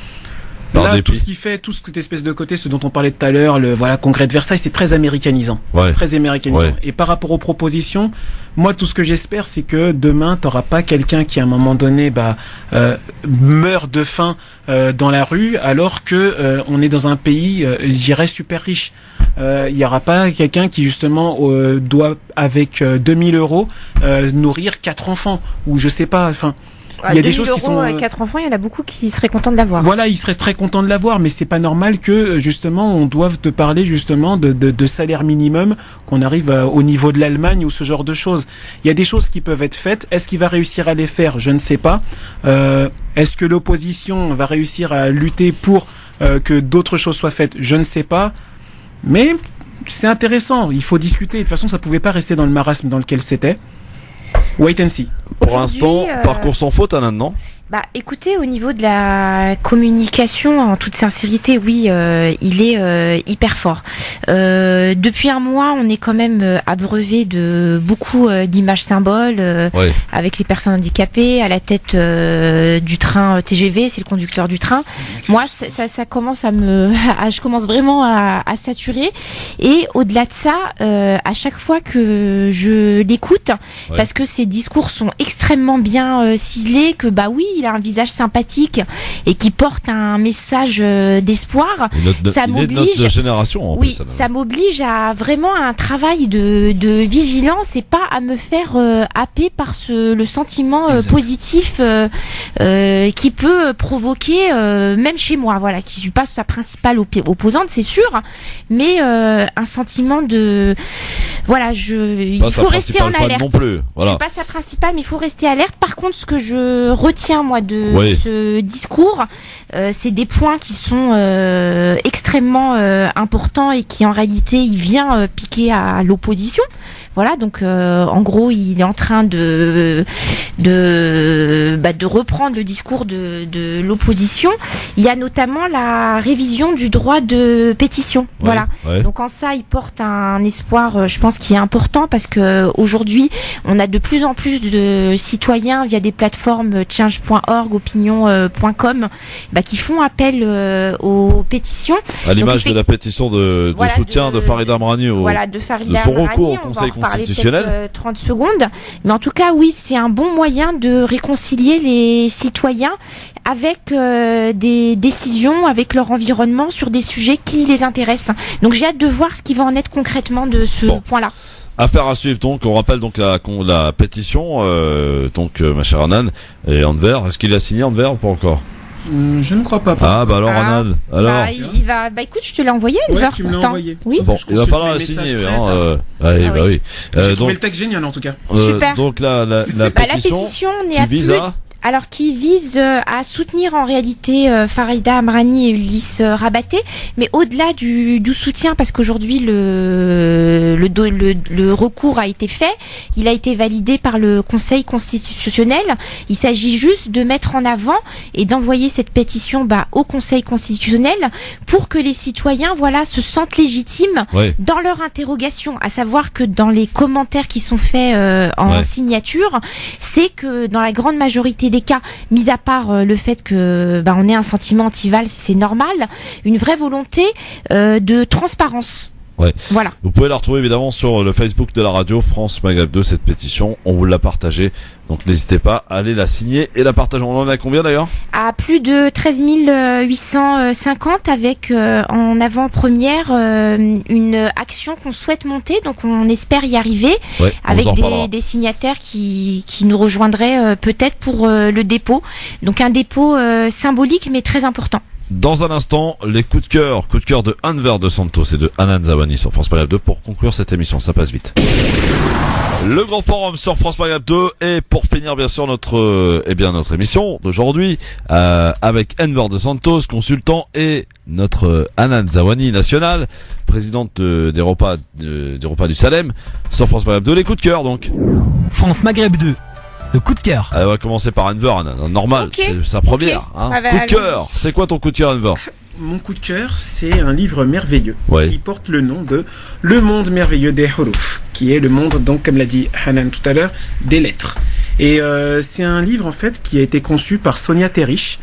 là, tout ce qui fait, tout cette espèce de côté, ce dont on parlait tout à l'heure, le congrès de Versailles, c'est très américanisant. Ouais. Très américanisant. Ouais. Et par rapport aux propositions, moi, tout ce que j'espère, c'est que demain, t'auras pas quelqu'un qui, à un moment donné, meurt de faim dans la rue, alors que on est dans un pays, je dirais, super riche. Il y aura pas quelqu'un qui justement doit, avec 2000 euros, nourrir 4 enfants, ou je sais pas, enfin. Il y a des choses qui sont 4 enfants, il y en a beaucoup qui seraient contents de l'avoir. Voilà, ils seraient très contents de l'avoir, mais c'est pas normal que justement on doive te parler justement de salaire minimum, qu'on arrive au niveau de l'Allemagne ou ce genre de choses. Il y a des choses qui peuvent être faites. Est-ce qu'il va réussir à les faire? Je ne sais pas. Est-ce que l'opposition va réussir à lutter pour que d'autres choses soient faites? Je ne sais pas. Mais c'est intéressant. Il faut discuter. De toute façon, ça pouvait pas rester dans le marasme dans lequel c'était. Wait and see. Pour l'instant, parcours sans faute, Anan, non? Bah, écoutez, au niveau de la communication, en toute sincérité, oui, il est hyper fort. Depuis un mois, on est quand même abreuvé de beaucoup d'images symboles, avec les personnes handicapées à la tête du train TGV, c'est le conducteur du train. Moi, ça commence je commence vraiment à saturer. Et au-delà de ça, à chaque fois que je l'écoute, parce que ses discours sont extrêmement bien ciselés, que bah oui, il a un visage sympathique et qui porte un message d'espoir. Ça m'oblige. Notre génération. Oui, ça m'oblige à vraiment un travail de vigilance et pas à me faire happer par le sentiment positif qui peut provoquer même chez moi. Voilà, qui suis pas sa principale opposante, c'est sûr, mais un sentiment de il faut rester en alerte. Non plus. Voilà. Je suis pas sa principale, mais il faut rester alerte. Par contre, ce que je retiens moi de ce discours, c'est des points qui sont extrêmement importants et qui en réalité il vient piquer à l'opposition. Voilà, donc en gros, il est en train de reprendre le discours de l'opposition. Il y a notamment la révision du droit de pétition. Voilà. Donc en ça, il porte un espoir, je pense, qui est important parce que aujourd'hui, on a de plus en plus de citoyens via des plateformes change.org, opinion.com, qui font appel aux pétitions. À l'image de la pétition de soutien de Farid Amrani de son recours au Conseil constitutionnel. 30 secondes. Mais en tout cas, oui, c'est un bon moyen de réconcilier les citoyens avec des décisions, avec leur environnement sur des sujets qui les intéressent. Donc j'ai hâte de voir ce qui va en être concrètement de ce point-là. Affaire à suivre donc, on rappelle donc la pétition, ma chère Anan et Enver. Est-ce qu'il a signé Enver ou pas encore? Je ne crois pas. Alors Anan, alors. Il va. Écoute, je te l'ai envoyé Enver pourtant. Oui. Bon, il va falloir la signer. Oui. J'ai trouvé le texte génial en tout cas. Super. Donc la pétition qui vise à soutenir en réalité Farida Amrani et Ulysse Rabaté, mais au-delà du soutien, parce qu'aujourd'hui le recours a été fait, il a été validé par le Conseil constitutionnel. Il s'agit juste de mettre en avant et d'envoyer cette pétition au Conseil constitutionnel pour que les citoyens se sentent légitimes dans leur interrogation, à savoir que dans les commentaires qui sont faits en signature, c'est que dans la grande majorité des cas, mis à part le fait que on ait un sentiment anti-Valls, c'est normal, une vraie volonté de transparence. Voilà. Vous pouvez la retrouver évidemment sur le Facebook de la radio France Maghreb 2, cette pétition, on vous l'a partagée, donc n'hésitez pas à aller la signer et la partager. On en a combien d'ailleurs? À plus de 13 850 avec en avant-première une action qu'on souhaite monter, donc on espère y arriver avec des signataires qui nous rejoindraient peut-être pour le dépôt. Donc un dépôt symbolique mais très important. Dans un instant, les coups de cœur de Enver de Santos et de Hanan Zawani sur France Maghreb 2 pour conclure cette émission, ça passe vite. Le grand forum sur France Maghreb 2 et pour finir bien sûr notre émission d'aujourd'hui avec Enver de Santos, consultant, et notre Hanan Zawani nationale, présidente des repas du Salem sur France Maghreb 2. Les coups de cœur donc. France Maghreb 2. Le coup de cœur. On va commencer par Enver, normal, Okay. c'est sa première. Hein. Ah bah, coup de cœur, c'est quoi ton coup de cœur, Enver? Mon coup de cœur, c'est un livre merveilleux qui porte le nom de Le monde merveilleux des Huruf, qui est le monde, donc comme l'a dit Hanan tout à l'heure, des lettres. Et c'est un livre en fait qui a été conçu par Sonia Terrich,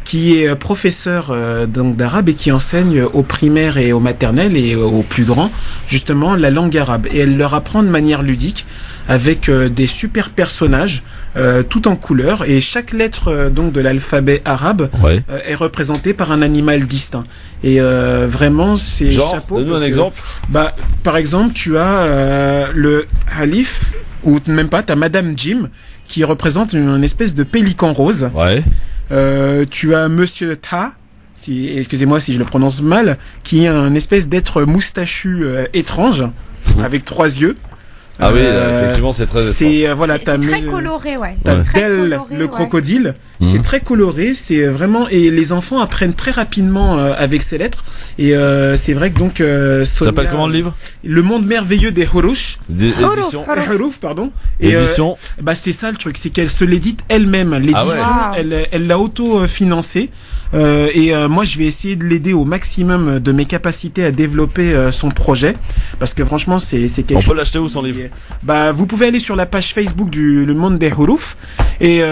qui est professeure donc d'arabe et qui enseigne aux primaires et aux maternelles et aux plus grands justement la langue arabe. Et elle leur apprend de manière ludique avec des super personnages tout en couleur, et chaque lettre donc de l'alphabet arabe est représentée par un animal distinct. Et vraiment c'est chapeau. Donne-nous un exemple. Bah par exemple tu as le Halif, ou même pas, t'as Madame Jim qui représente une espèce de pélican rose. Tu as Monsieur Ta, excusez-moi si je le prononce mal, qui est un espèce d'être moustachu étrange avec 3 yeux. Ah oui, effectivement, c'est très. C'est très coloré, T'as Del, le crocodile. C'est très coloré, c'est vraiment, et les enfants apprennent très rapidement avec ces lettres. Et c'est vrai que donc Sonia, ça s'appelle comment le livre? Le monde merveilleux des Huruf. Huruf, pardon. Édition. Bah c'est ça le truc, c'est qu'elle se l'édite elle-même. L'édition, elle l'a auto-financée. Et moi je vais essayer de l'aider au maximum de mes capacités à développer son projet, parce que franchement c'est quelque chose. On peut l'acheter où son livre? Bah vous pouvez aller sur la page Facebook du Le Monde des Huruf et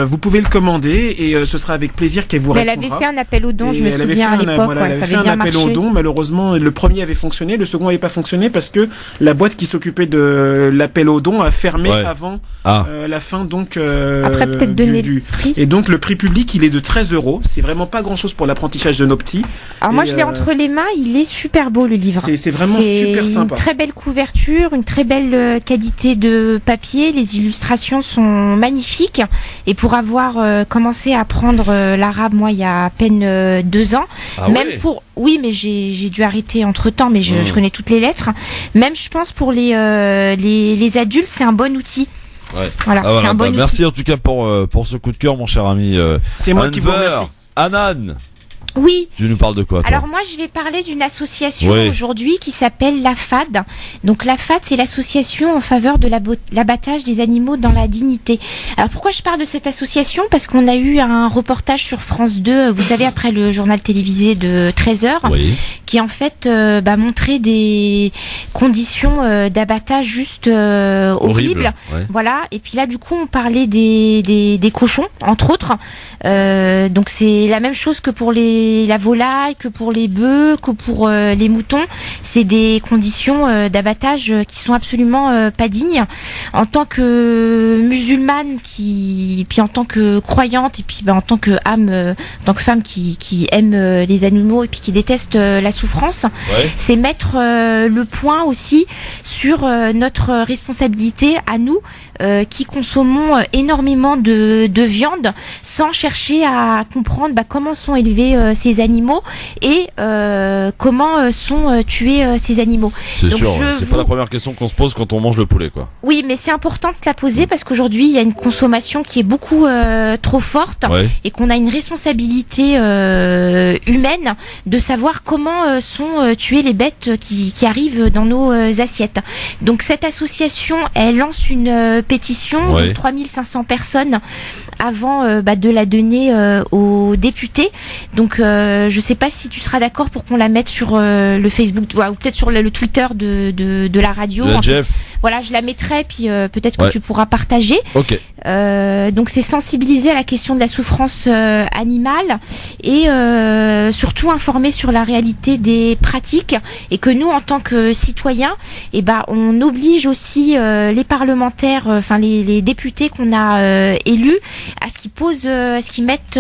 vous pouvez le commander, et ce sera avec plaisir qu'elle vous répondra. Elle avait fait un appel aux dons, je me souviens à l'époque, elle avait fait un appel aux dons. Malheureusement le premier avait fonctionné, le second n'avait pas fonctionné parce que la boîte qui s'occupait de l'appel aux dons a fermé avant la fin, donc après peut-être donner le prix. Et donc le prix public il est de 13 €. C'est vraiment pas grand chose pour l'apprentissage de nos petits. Alors moi je l'ai entre les mains, il est super beau le livre. C'est vraiment super sympa. Une très belle couverture, une très belle qualité de papier, les illustrations sont magnifiques, et pour avoir commencé à apprendre l'arabe moi il y a à peine 2 ans, mais j'ai dû arrêter entre temps, mais je connais toutes les lettres. Même je pense pour les adultes c'est un bon outil. Voilà, c'est un bon outil. Merci en tout cas pour ce coup de cœur, mon cher ami. C'est moi qui vous remercie. Hanan. Oui. Tu nous parles de quoi, toi? Alors moi je vais parler d'une association aujourd'hui qui s'appelle l'AFAD. Donc l'AFAD c'est l'association en faveur de l'abattage des animaux dans la dignité. Alors pourquoi je parle de cette association? Parce qu'on a eu un reportage sur France 2, vous savez, après le journal télévisé de 13h, qui en fait montrait des conditions d'abattage juste horribles. Voilà. Et puis là du coup on parlait des cochons entre autres. Donc c'est la même chose que pour la volaille, que pour les bœufs, que pour les moutons. C'est des conditions d'abattage qui sont absolument pas dignes. En tant que musulmane, puis en tant que croyante, et puis en tant que âme, en tant que femme qui aime les animaux et puis qui déteste la souffrance, c'est mettre le point aussi sur notre responsabilité à nous qui consommons énormément de viande sans chercher à comprendre comment sont élevés ces animaux et comment sont tués ces animaux. C'est sûr, c'est pas la première question qu'on se pose quand on mange le poulet, quoi. Oui, mais c'est important de se la poser parce qu'aujourd'hui il y a une consommation qui est beaucoup trop forte et qu'on a une responsabilité humaine de savoir comment sont tuées les bêtes qui arrivent dans nos assiettes. Donc cette association, elle lance une pétition de 3500 personnes avant de la donner aux députés. Donc je sais pas si tu seras d'accord pour qu'on la mette sur le Facebook ou peut-être sur le Twitter de la radio. Voilà, je la mettrai, puis peut-être que tu pourras partager. Donc c'est sensibiliser à la question de la souffrance animale et surtout informer sur la réalité des pratiques, et que nous en tant que citoyens, on oblige aussi les parlementaires, enfin les députés qu'on a élus, à ce qu'ils mettent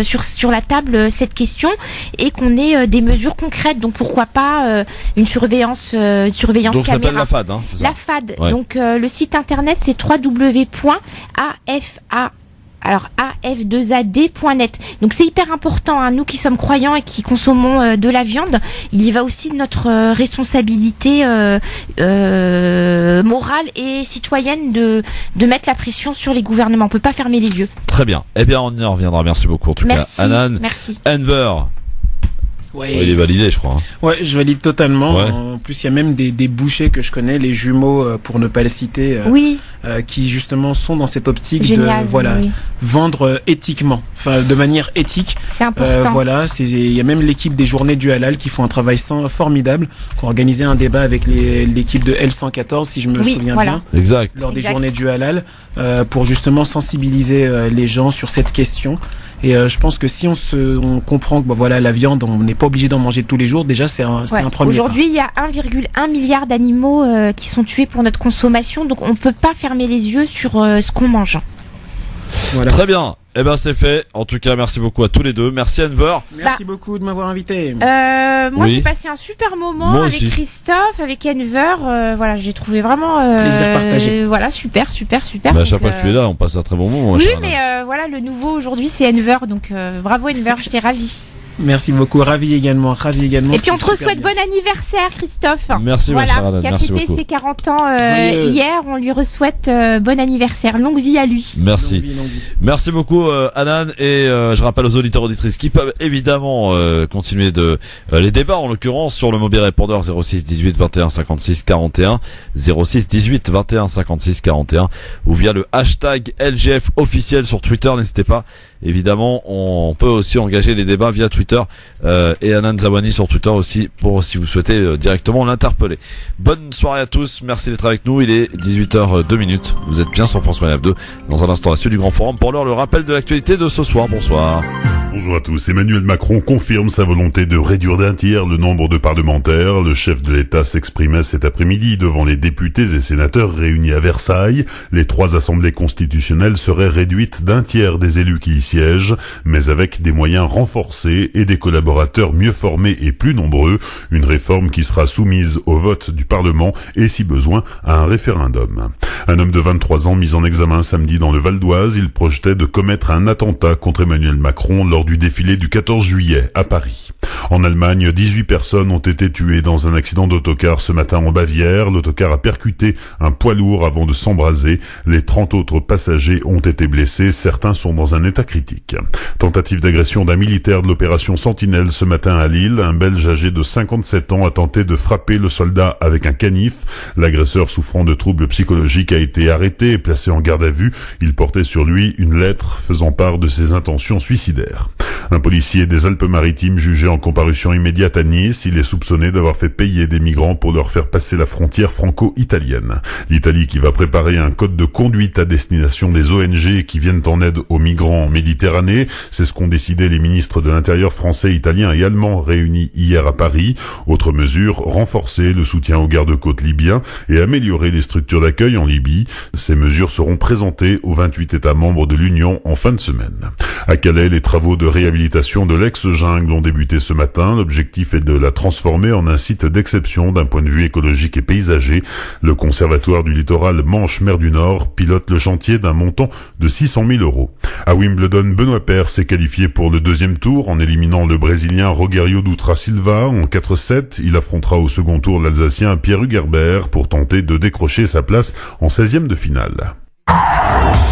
sur la table cette question et qu'on ait des mesures concrètes. Donc pourquoi pas une surveillance Donc caméra. ça s'appelle la FAD, hein, c'est ça? La FAD. Donc le site internet c'est www.afad Alors af2ad.net. Donc c'est hyper important, hein, nous qui sommes croyants et qui consommons de la viande, il y va aussi de notre responsabilité morale et citoyenne de mettre la pression sur les gouvernements. On peut pas fermer les yeux. Très bien. Eh bien, on y reviendra. Merci beaucoup en tout cas, Hanan. Merci. Enver. Ouais. Il est validé, je crois. Hein. Ouais, je valide totalement. Ouais. En plus, il y a même des bouchers que je connais, les jumeaux, pour ne pas le citer, qui justement sont dans cette optique Génial, de vendre éthiquement, enfin de manière éthique. C'est important. Il y a même l'équipe des Journées du Halal qui font un travail formidable, qui ont organisé un débat avec l'équipe de L114, si je me souviens bien. Exact. Lors des Journées du Halal, pour justement sensibiliser les gens sur cette question. Et je pense que si on comprend que la viande, on n'est pas obligé d'en manger tous les jours, déjà c'est un premier Aujourd'hui, il y a 1,1 milliard d'animaux qui sont tués pour notre consommation, donc on peut pas fermer les yeux sur ce qu'on mange. Voilà. Très bien. Eh ben c'est fait. En tout cas, merci beaucoup à tous les deux. Merci Enver. Merci beaucoup de m'avoir invité. Moi j'ai passé un super moment avec Christophe, avec Enver. J'ai trouvé vraiment plaisir partagé. Voilà, super. À chaque fois que tu es là, on passe un très bon moment. Oui, mais le nouveau aujourd'hui c'est Enver, donc bravo Enver, j'étais ravie. Merci beaucoup, ravi également. Et puis on te souhaite bon anniversaire Christophe. Merci ma chère Anne, qui a fêté ses 40 ans hier, on lui souhaite bon anniversaire, longue vie à lui. Merci. Longue vie. Merci beaucoup Anan et je rappelle aux auditeurs auditrices qui peuvent évidemment continuer les débats en l'occurrence sur le mobile répondeur 06 18 21 56 41 06 18 21 56 41 ou via le hashtag LGF officiel sur Twitter, n'hésitez pas. Évidemment, on peut aussi engager les débats via Twitter et Hanan Zawani sur Twitter aussi pour si vous souhaitez directement l'interpeller. Bonne soirée à tous, merci d'être avec nous. Il est 18h02. Vous êtes bien sur France Maghreb 2. Dans un instant, la suite du Grand Forum. Pour l'heure, le rappel de l'actualité de ce soir. Bonsoir. Bonjour à tous. Emmanuel Macron confirme sa volonté de réduire d'un tiers le nombre de parlementaires. Le chef de l'État s'exprimait cet après-midi devant les députés et sénateurs réunis à Versailles. Les 3 assemblées constitutionnelles seraient réduites d'un tiers des élus qui y siègent, mais avec des moyens renforcés et des collaborateurs mieux formés et plus nombreux. Une réforme qui sera soumise au vote du Parlement et, si besoin, à un référendum. Un homme de 23 ans mis en examen samedi dans le Val d'Oise. Il projetait de commettre un attentat contre Emmanuel Macron lors du défilé du 14 juillet à Paris. En Allemagne, 18 personnes ont été tuées dans un accident d'autocar ce matin en Bavière. L'autocar a percuté un poids lourd avant de s'embraser. Les 30 autres passagers ont été blessés. Certains sont dans un état critique. Tentative d'agression d'un militaire de l'opération Sentinelle ce matin à Lille. Un Belge âgé de 57 ans a tenté de frapper le soldat avec un canif. L'agresseur souffrant de troubles psychologiques a été arrêté et placé en garde à vue. Il portait sur lui une lettre faisant part de ses intentions suicidaires. Un policier des Alpes-Maritimes jugé en comparution immédiate à Nice. Il est soupçonné d'avoir fait payer des migrants pour leur faire passer la frontière franco-italienne. L'Italie qui va préparer un code de conduite à destination des ONG qui viennent en aide aux migrants en Méditerranée. C'est ce qu'ont décidé les ministres de l'Intérieur français, italien et allemand réunis hier à Paris. Autre mesure, renforcer le soutien aux gardes-côtes libyens et améliorer les structures d'accueil en Libye. Ces mesures seront présentées aux 28 États membres de l'Union en fin de semaine. À Calais, les travaux de réhabilitation de l'ex-jungle ont débuté ce matin. L'objectif est de la transformer en un site d'exception d'un point de vue écologique et paysager. Le Conservatoire du littoral Manche-Mer du Nord pilote le chantier d'un montant de 600 000 €. À Wimbledon, Benoît Paire s'est qualifié pour le deuxième tour en éliminant le Brésilien Rogerio Dutra Silva en 4-7. Il affrontera au second tour l'Alsacien Pierre Hugerbert pour tenter de décrocher sa place en 16e de finale.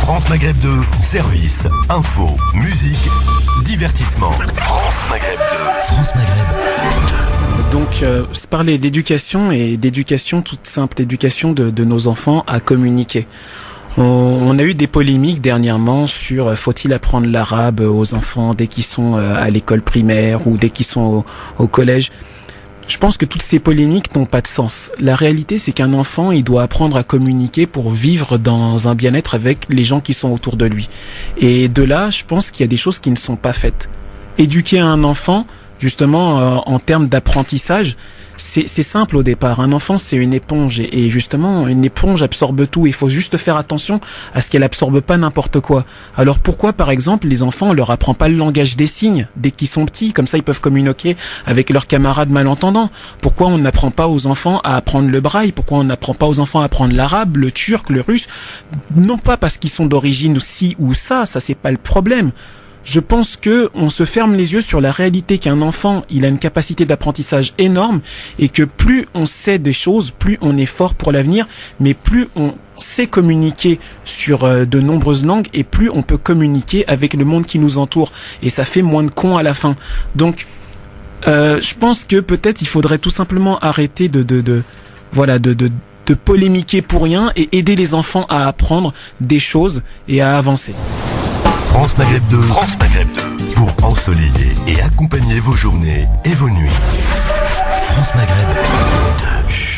France Maghreb 2, service, info, musique, divertissement. France Maghreb 2. France Maghreb 2. Donc, parler d'éducation et d'éducation toute simple, d'éducation de nos enfants à communiquer. On a eu des polémiques dernièrement sur faut-il apprendre l'arabe aux enfants dès qu'ils sont à l'école primaire ou dès qu'ils sont au collège. Je pense que toutes ces polémiques n'ont pas de sens. La réalité, c'est qu'un enfant, il doit apprendre à communiquer pour vivre dans un bien-être avec les gens qui sont autour de lui. Et de là, je pense qu'il y a des choses qui ne sont pas faites. Éduquer un enfant, justement, en termes d'apprentissage, c'est simple au départ. Un enfant, c'est une éponge et justement, une éponge absorbe tout. Il faut juste faire attention à ce qu'elle absorbe pas n'importe quoi. Alors pourquoi, par exemple, les enfants, on leur apprend pas le langage des signes dès qu'ils sont petits, comme ça ils peuvent communiquer avec leurs camarades malentendants? Pourquoi on n'apprend pas aux enfants à apprendre le braille? Pourquoi on n'apprend pas aux enfants à apprendre l'arabe, le turc, le russe? Non pas parce qu'ils sont d'origine ci ou ça c'est pas le problème. Je pense que on se ferme les yeux sur la réalité qu'un enfant, il a une capacité d'apprentissage énorme et que plus on sait des choses, plus on est fort pour l'avenir, mais plus on sait communiquer sur de nombreuses langues et plus on peut communiquer avec le monde qui nous entoure et ça fait moins de cons à la fin. Donc je pense que peut-être il faudrait tout simplement arrêter de polémiquer pour rien et aider les enfants à apprendre des choses et à avancer. France Maghreb 2. France Maghreb 2. Pour ensoleiller et accompagner vos journées et vos nuits. France Maghreb 2.